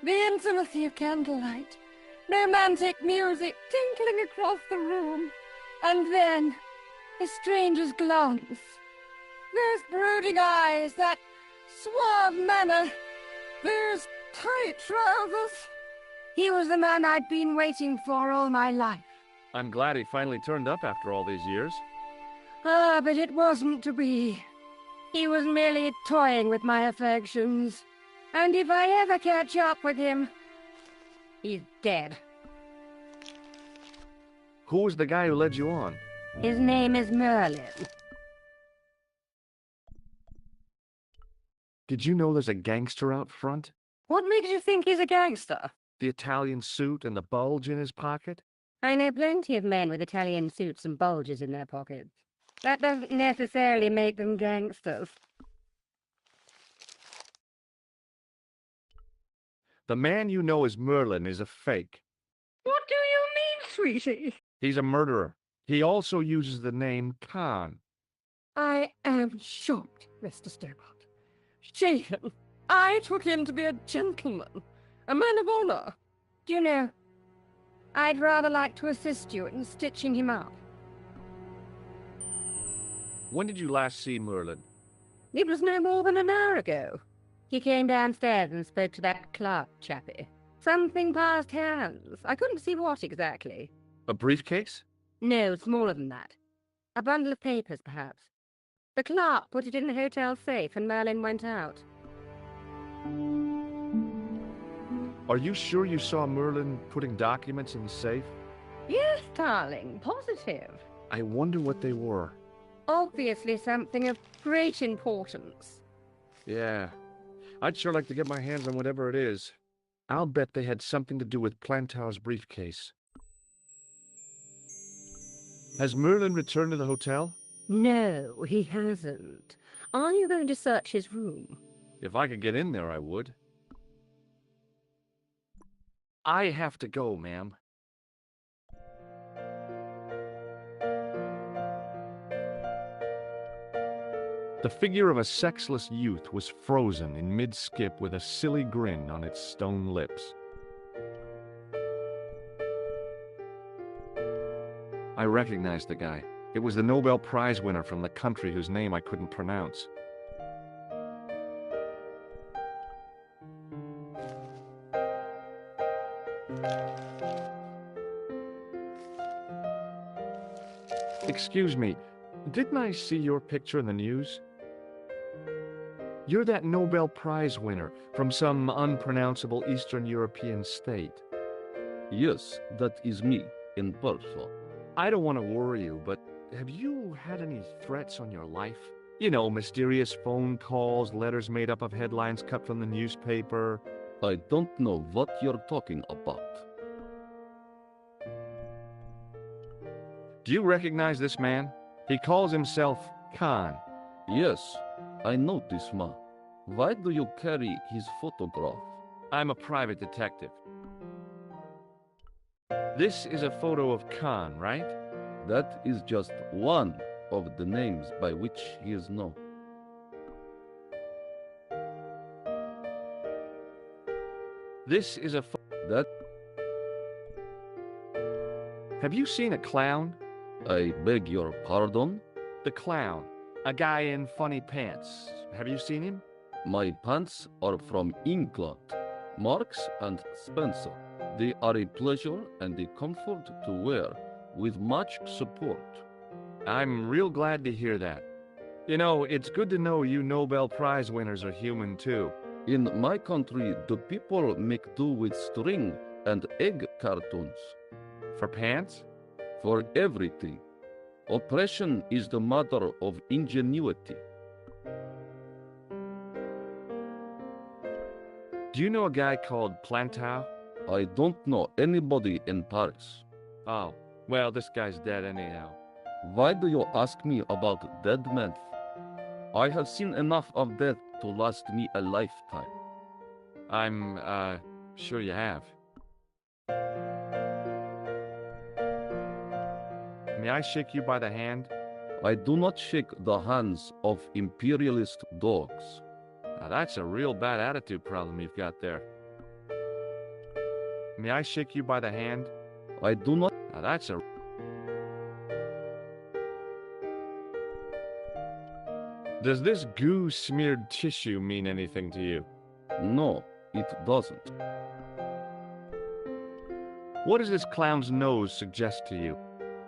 S2: The intimacy of candlelight, romantic music tinkling across the room, and then a stranger's glance. Those brooding eyes, that suave manner, those tight trousers. He was the man I'd been waiting for all my life.
S1: I'm glad he finally turned up after all these years.
S2: Ah, but it wasn't to be. He was merely toying with my affections. And if I ever catch up with him, he's dead.
S1: Who was the guy who led you on?
S2: His name is Merlin.
S1: Did you know there's a gangster out front?
S2: What makes you think he's a gangster?
S1: The Italian suit and the bulge in his pocket?
S2: I know plenty of men with Italian suits and bulges in their pockets. That doesn't necessarily make them gangsters.
S1: The man you know as Merlin is a fake.
S2: What do you mean, sweetie?
S1: He's a murderer. He also uses the name Khan.
S2: I am shocked, Mr. Stobart. Shaken. I took him to be a gentleman, a man of honor. Do you know, I'd rather like to assist you in stitching him up.
S1: When did you last see Merlin?
S2: It was no more than an hour ago. He came downstairs and spoke to that clerk chappie. Something passed hands. I couldn't see what exactly.
S1: A briefcase?
S2: No, smaller than that. A bundle of papers, perhaps. The clerk put it in the hotel safe and Merlin went out.
S1: Are you sure you saw Merlin putting documents in the safe?
S2: Yes, darling, positive.
S1: I wonder what they were.
S2: Obviously something of great importance.
S1: Yeah, I'd sure like to get my hands on whatever it is. I'll bet they had something to do with Plantow's briefcase. Has Merlin returned to the hotel?
S2: No, he hasn't. Are you going to search his room?
S1: If I could get in there, I would. I have to go, ma'am. The figure of a sexless youth was frozen in mid-skip with a silly grin on its stone lips. I recognized the guy. It was the Nobel Prize winner from the country whose name I couldn't pronounce. Excuse me, didn't I see your picture in the news? You're that Nobel Prize winner from some unpronounceable Eastern European state.
S10: Yes, that is me, in person.
S1: I don't want to worry you, but have you had any threats on your life? You know, mysterious phone calls, letters made up of headlines cut from the newspaper.
S10: I don't know what you're talking about.
S1: Do you recognize this man? He calls himself Khan.
S10: Yes, I know this man. Why do you carry his photograph?
S1: I'm a private detective. This is a photo of Khan, right?
S10: That is just one of the names by which he is known.
S1: This is a
S10: That
S1: Have you seen a clown?
S10: I beg your pardon?
S1: The clown. A guy in funny pants. Have you seen him?
S10: My pants are from England, Marks and Spencer. They are a pleasure and a comfort to wear, with much support.
S1: I'm real glad to hear that. You know, it's good to know you Nobel Prize winners are human too.
S10: In my country, the people make do with string and egg cartoons.
S1: For pants?
S10: For everything. Oppression is the mother of ingenuity.
S1: Do you know a guy called Plantow?
S10: I don't know anybody in Paris.
S1: Oh, well, this guy's dead anyhow.
S10: Why do you ask me about dead men? I have seen enough of death to last me a lifetime.
S1: I'm, sure you have. May I shake you by the hand?
S10: I do not shake the hands of imperialist dogs.
S1: Now that's a real bad attitude problem you've got there. May I shake you by the hand?
S10: I do not.
S1: Now that's a... Does this goo-smeared tissue mean anything to you?
S10: No, it doesn't.
S1: What does this clown's nose suggest to you?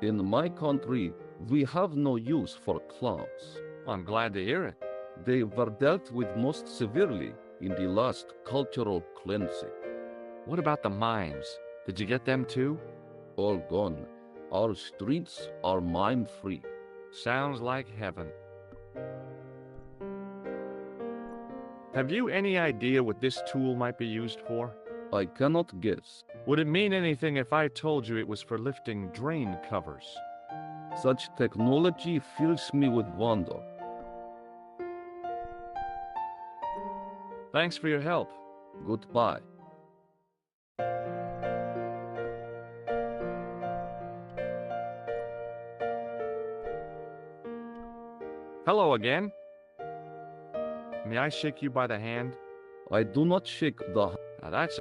S10: In my country, we have no use for clowns.
S1: I'm glad to hear it.
S10: They were dealt with most severely in the last cultural cleansing.
S1: What about the mimes? Did you get them too?
S10: All gone. Our streets are mime-free.
S1: Sounds like heaven. Have you any idea what this tool might be used for?
S10: I cannot guess.
S1: Would it mean anything if I told you it was for lifting drain covers?
S10: Such technology fills me with wonder.
S1: Thanks for your help.
S10: Goodbye.
S1: Hello again. May I shake you by the hand?
S10: I do not shake the...
S1: Now that's...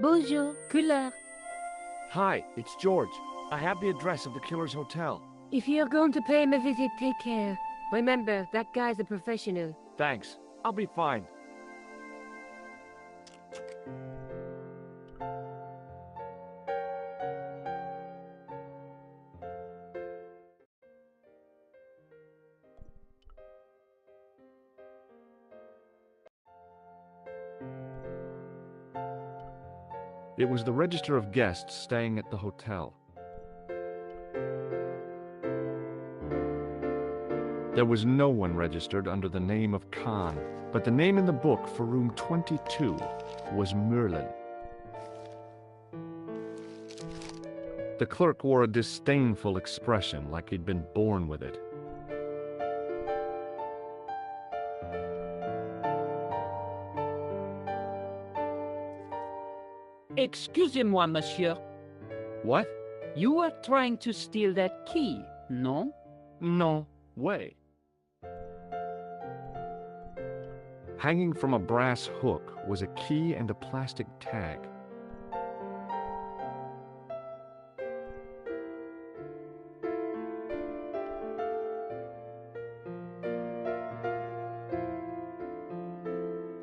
S3: Bonjour, couleur.
S1: Hi, it's George. I have the address of the killer's hotel.
S3: If you're going to pay him a visit, take care. Remember, that guy's a professional.
S1: Thanks. I'll be fine. It was the register of guests staying at the hotel. There was no one registered under the name of Khan, but the name in the book for room 22 was Merlin. The clerk wore a disdainful expression, like he'd been born with it.
S5: Excusez-moi, monsieur.
S1: What?
S5: You were trying to steal that key, no?
S1: No way. Hanging from a brass hook was a key and a plastic tag.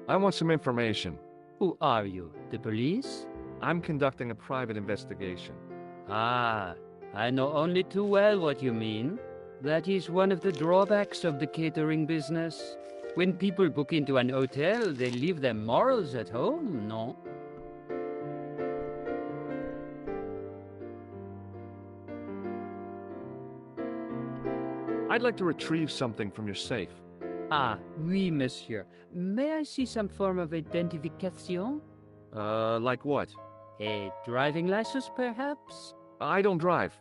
S1: I want some information.
S5: Who are you, the police?
S1: I'm conducting a private investigation.
S5: Ah, I know only too well what you mean. That is one of the drawbacks of the catering business. When people book into an hotel, they leave their morals at home, no?
S1: I'd like to retrieve something from your safe.
S5: Ah, oui, monsieur. May I see some form of identification?
S1: Like what?
S5: A driving license, perhaps?
S1: I don't drive.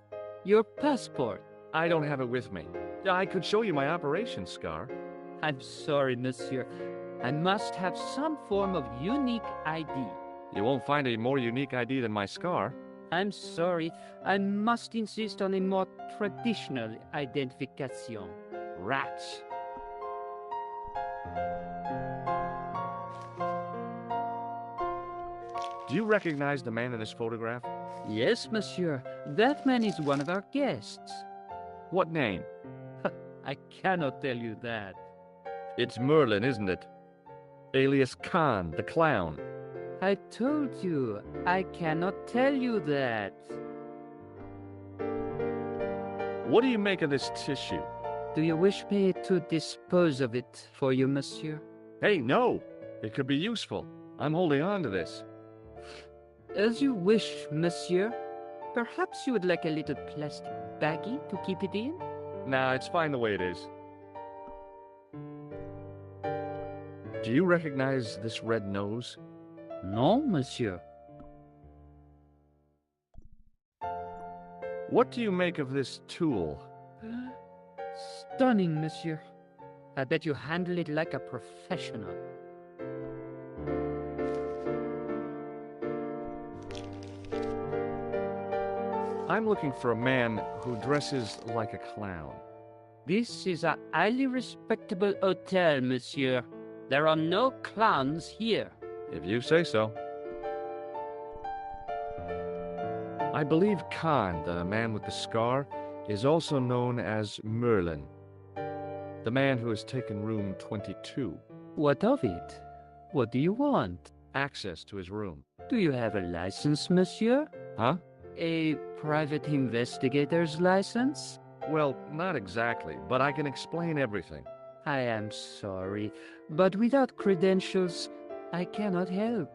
S5: Your passport?
S1: I don't have it with me. I could show you my operation scar.
S5: I'm sorry, monsieur. I must have some form of unique ID.
S1: You won't find a more unique ID than my scar.
S5: I'm sorry. I must insist on a more traditional identification.
S1: Rats. Do you recognize the man in this photograph?
S5: Yes, monsieur. That man is one of our guests.
S1: What name?
S5: I cannot tell you that.
S1: It's Merlin, isn't it? Alias Khan, the clown.
S5: I told you, I cannot tell you that.
S1: What do you make of this tissue?
S5: Do you wish me to dispose of it for you, monsieur?
S1: Hey, no! It could be useful. I'm holding on to this.
S5: As you wish, monsieur. Perhaps you would like a little plastic baggie to keep it in?
S1: Nah, it's fine the way it is. Do you recognize this red nose?
S5: No, monsieur.
S1: What do you make of this tool?
S5: Stunning, monsieur. I bet you handle it like a professional.
S1: I'm looking for a man who dresses like a clown.
S5: This is a highly respectable hotel, monsieur. There are no clowns here.
S1: If you say so. I believe Khan, the man with the scar, is also known as Merlin. The man who has taken room 22.
S5: What of it? What do you want?
S1: Access to his room.
S5: Do you have a license, monsieur?
S1: Huh?
S5: A private investigator's license?
S1: Well, not exactly, but I can explain everything.
S5: I am sorry, but without credentials, I cannot help.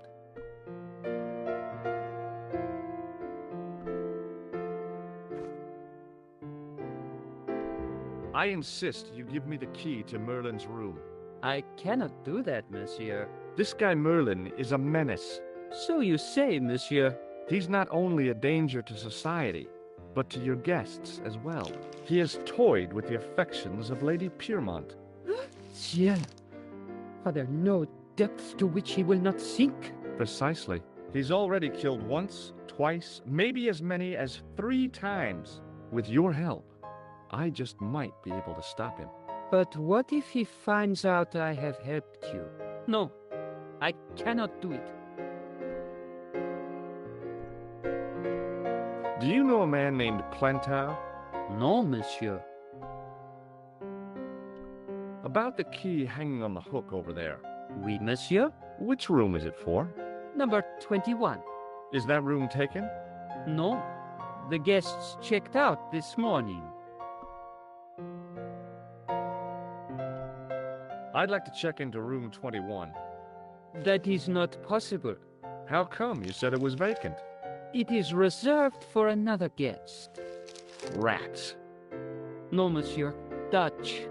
S1: I insist you give me the key to Merlin's room.
S5: I cannot do that, monsieur.
S1: This guy Merlin is a menace.
S5: So you say, monsieur.
S1: He's not only a danger to society, but to your guests as well. He has toyed with the affections of Lady Piermont.
S5: Ciel! Are there no depths to which he will not sink?
S1: Precisely. He's already killed once, twice, maybe as many as 3 times. With your help, I just might be able to stop him.
S5: But what if he finds out I have helped you? No, I cannot do it.
S1: Do you know a man named Plantar?
S5: No, monsieur.
S1: About the key hanging on the hook over there.
S5: Oui, monsieur.
S1: Which room is it for?
S5: Number 21.
S1: Is that room taken?
S5: No. The guests checked out this morning.
S1: I'd like to check into room 21.
S5: That is not possible.
S1: How come? You said it was vacant.
S5: It is reserved for another guest.
S1: Rats.
S5: No, monsieur. Dutch.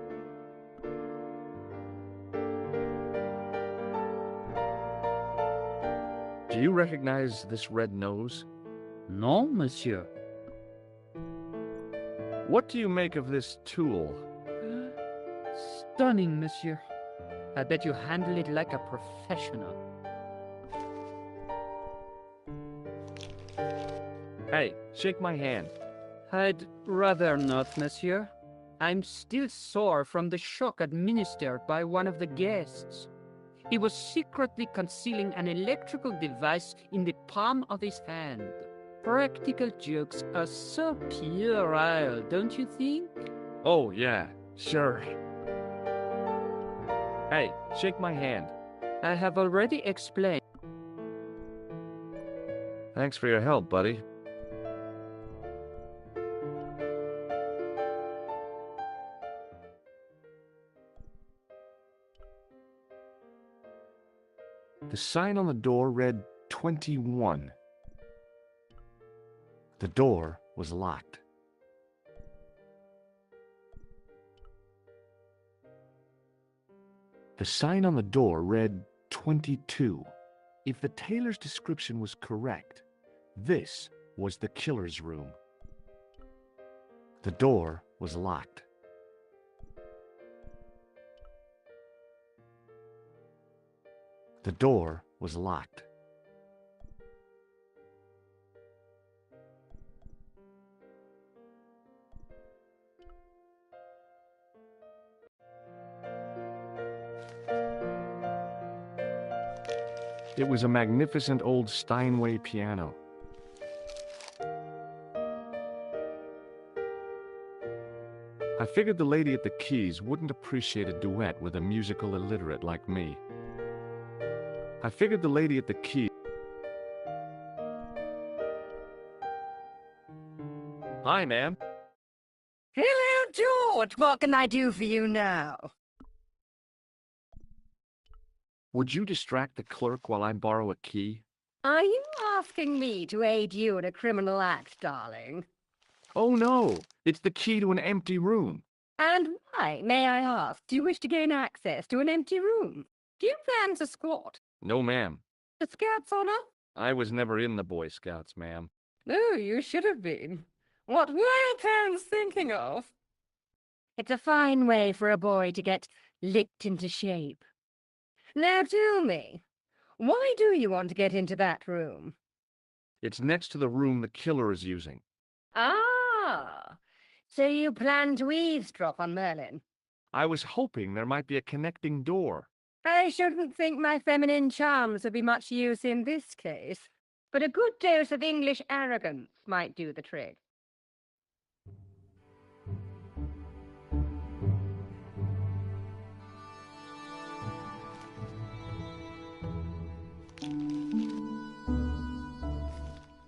S1: Do you recognize this red nose?
S5: No, monsieur.
S1: What do you make of this tool?
S5: Stunning, monsieur. I bet you handle it like a professional.
S1: Hey, shake my hand.
S5: I'd rather not, monsieur. I'm still sore from the shock administered by one of the guests. He was secretly concealing an electrical device in the palm of his hand. Practical jokes are so puerile, don't you think?
S1: Oh, yeah, sure. Hey, shake my hand.
S5: I have already explained.
S1: Thanks for your help, buddy. The sign on the door read 21. The door was locked. The sign on the door read 22. If the tailor's description was correct, this was the killer's room. The door was locked. The door was locked. It was a magnificent old Steinway piano. I figured the lady at the keys wouldn't appreciate a duet with a musical illiterate like me. I figured the lady at the keys... Hi, ma'am.
S11: Hello, George. What can I do for you now?
S1: Would you distract the clerk while I borrow a key?
S11: Are you asking me to aid you in a criminal act, darling?
S1: Oh, no. It's the key to an empty room.
S11: And why, may I ask, do you wish to gain access to an empty room? Do you plan to squat?
S1: No, ma'am.
S11: The Scouts honor?
S1: I was never in the Boy Scouts, ma'am.
S11: No, you should have been. What were your parents thinking of? It's a fine way for a boy to get licked into shape. Now tell me, why do you want to get into that room?
S1: It's next to the room the killer is using.
S11: Ah, so you plan to eavesdrop on Merlin?
S1: I was hoping there might be a connecting door.
S11: I shouldn't think my feminine charms would be much use in this case, but a good dose of English arrogance might do the trick.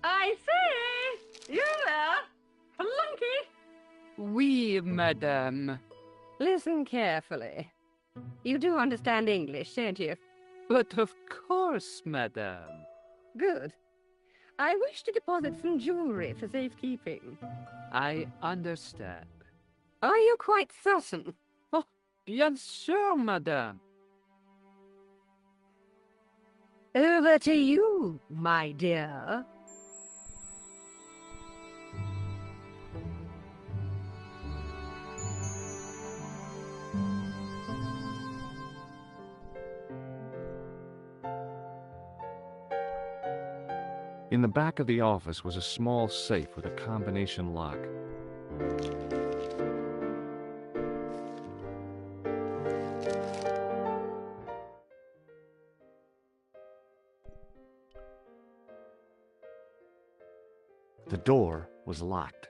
S11: I say, you there, flunky?
S5: Oui, madame.
S11: Listen carefully. You do understand English, don't you?
S5: But of course, madame.
S11: Good. I wish to deposit some jewelry for safekeeping.
S5: I understand.
S11: Are you quite certain?
S5: Oh, bien sûr, madame.
S11: Over to you, my dear.
S1: In the back of the office was a small safe with a combination lock. The door was locked.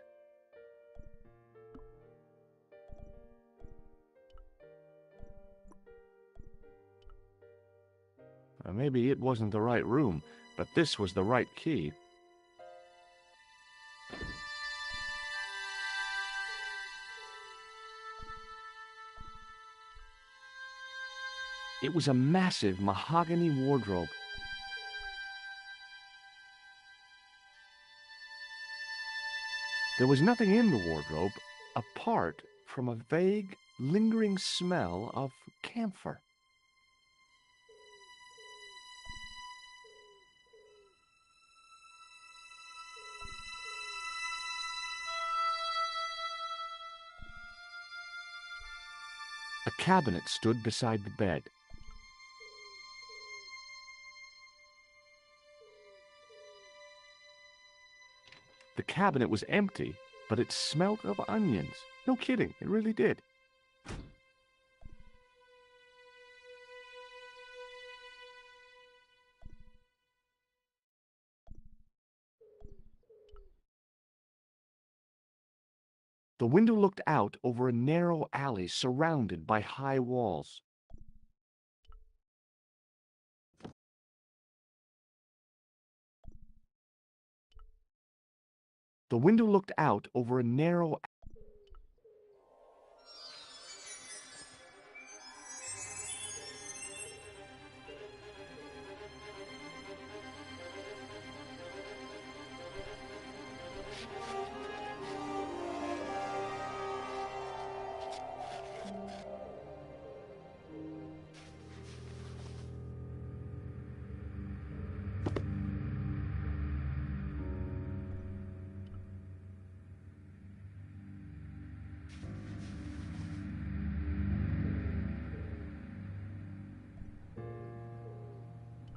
S1: Maybe it wasn't the right room, but this was the right key. It was a massive mahogany wardrobe. There was nothing in the wardrobe apart from a vague, lingering smell of camphor. A cabinet stood beside the bed. The cabinet was empty, but it smelt of onions. No kidding, it really did. The window looked out over a narrow alley surrounded by high walls. The window looked out over a narrow...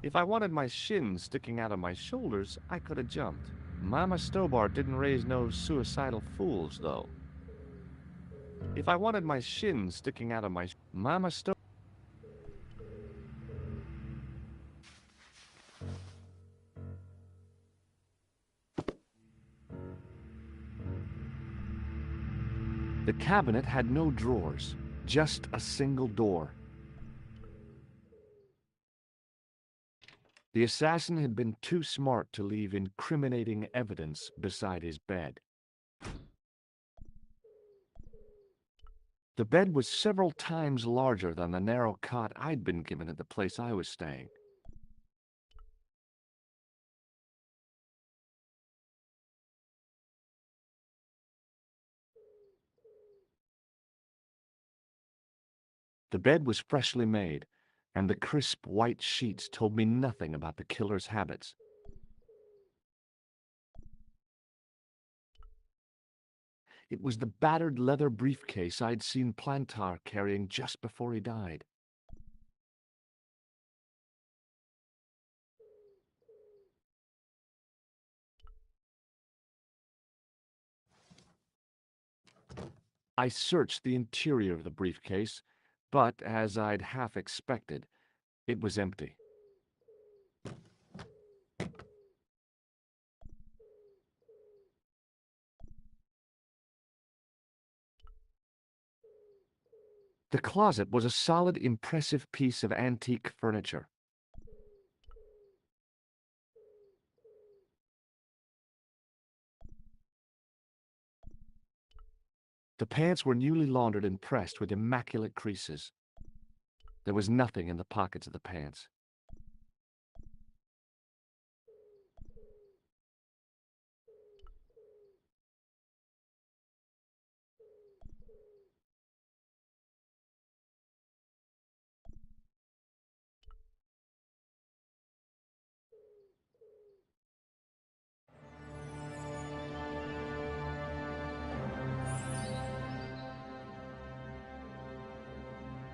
S1: If I wanted my shins sticking out of my shoulders, I could have jumped. Mama Stobart didn't raise no suicidal fools, though. If I wanted my shins sticking out of my... Mama Stobart... The cabinet had no drawers, just a single door. The assassin had been too smart to leave incriminating evidence beside his bed. The bed was several times larger than the narrow cot I'd been given at the place I was staying. The bed was freshly made, and the crisp white sheets told me nothing about the killer's habits. It was the battered leather briefcase I'd seen Plantar carrying just before he died. I searched the interior of the briefcase, but, as I'd half expected, it was empty. The closet was a solid, impressive piece of antique furniture. The pants were newly laundered and pressed with immaculate creases. There was nothing in the pockets of the pants.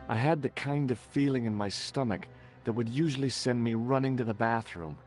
S1: I had the kind of feeling in my stomach that would usually send me running to the bathroom.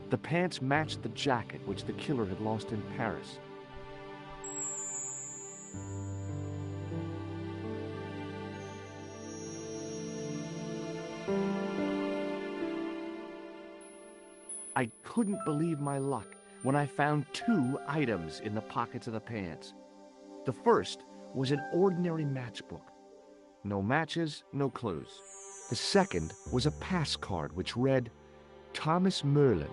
S1: The pants matched the jacket which the killer had lost in Paris. I couldn't believe my luck when I found two items in the pockets of the pants. The first was an ordinary matchbook. No matches, no clues. The second was a pass card which read, Thomas Merlin,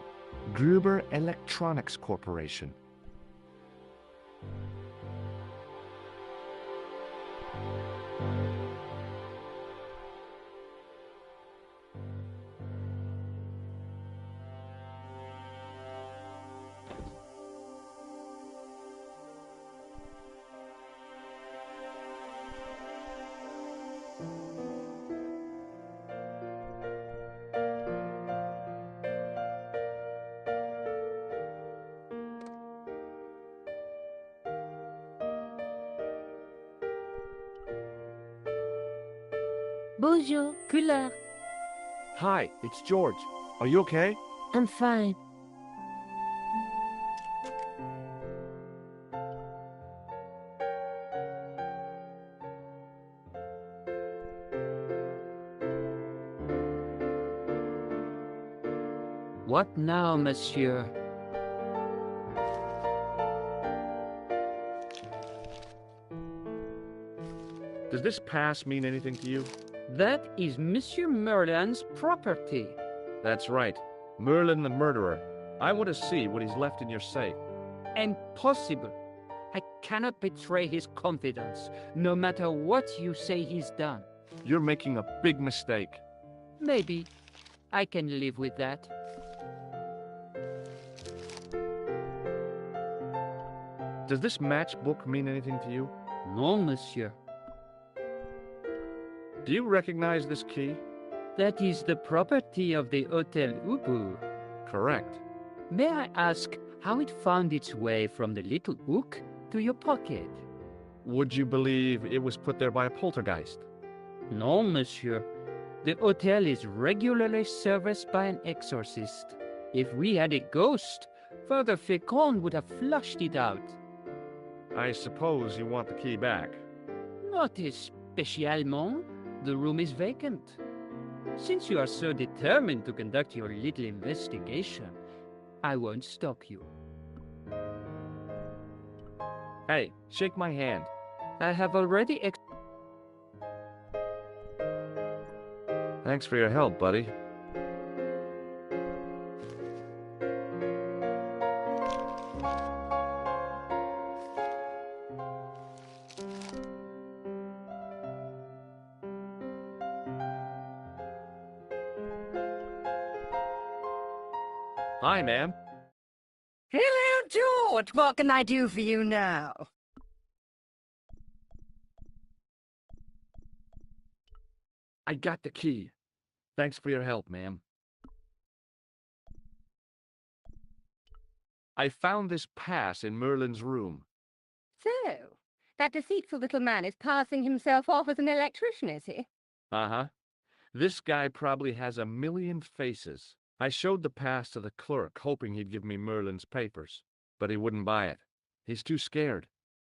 S1: Gruber Electronics Corporation.
S3: Bonjour, couleur.
S1: Hi, it's George. Are you okay?
S3: I'm fine.
S5: What now, monsieur?
S1: Does this pass mean anything to you?
S5: That is Monsieur Merlin's property.
S1: That's right. Merlin the murderer. I want to see what he's left in your safe.
S5: Impossible. I cannot betray his confidence, no matter what you say he's done.
S1: You're making a big mistake.
S5: Maybe. I can live with that.
S1: Does this matchbook mean anything to you?
S5: No, monsieur.
S1: Do you recognize this key?
S5: That is the property of the Hotel Ubu.
S1: Correct.
S5: May I ask how it found its way from the little hook to your pocket?
S1: Would you believe it was put there by a poltergeist?
S5: No, monsieur. The hotel is regularly serviced by an exorcist. If we had a ghost, Father Fécond would have flushed it out.
S1: I suppose you want the key back.
S5: Not especialement. The room is vacant. Since you are so determined to conduct your little investigation, I won't stop you.
S1: Hey, shake my hand.
S5: I have already
S1: Thanks for your help, buddy. Hi, ma'am.
S11: Hello, George. What can I do for you now?
S1: I got the key. Thanks for your help, ma'am. I found this pass in Merlin's room.
S11: So, that deceitful little man is passing himself off as an electrician, is he?
S1: Uh-huh. This guy probably has a million faces. I showed the pass to the clerk, hoping he'd give me Merlin's papers, but he wouldn't buy it. He's too scared.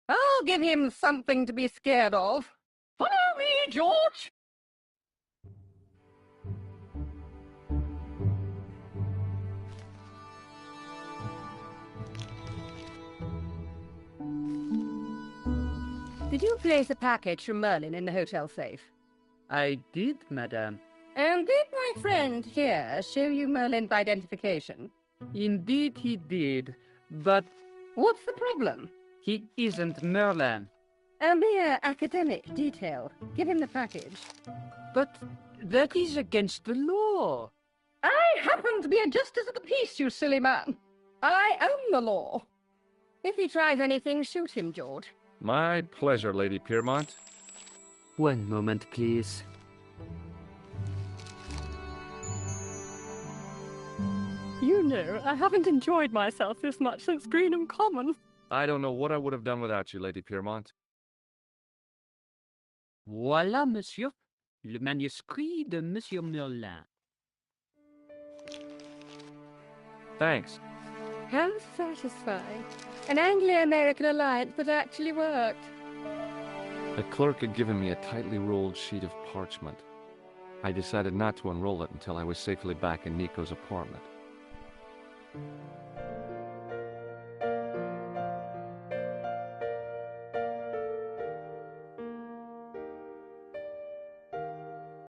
S11: I'll give him something to be scared of. Follow me, George! Did you place a package from Merlin in the hotel safe?
S5: I did, madame.
S11: And did my friend here show you Merlin's identification?
S5: Indeed he did, but
S11: What's the problem?
S5: he isn't Merlin.
S11: A mere academic detail. Give him the package.
S5: But that is against the law.
S11: I happen to be a justice of the peace, you silly man. I own the law. If he tries anything, shoot him, George.
S1: My pleasure, Lady Piermont.
S5: One moment, please.
S11: You know, I haven't enjoyed myself this much since Greenham Common.
S1: I don't know what I would have done without you, Lady Piermont.
S5: Voilà, monsieur. Le manuscrit de Monsieur Merlin.
S1: Thanks.
S11: How satisfying. An Anglo-American alliance that actually worked.
S1: The clerk had given me a tightly rolled sheet of parchment. I decided not to unroll it until I was safely back in Nico's apartment.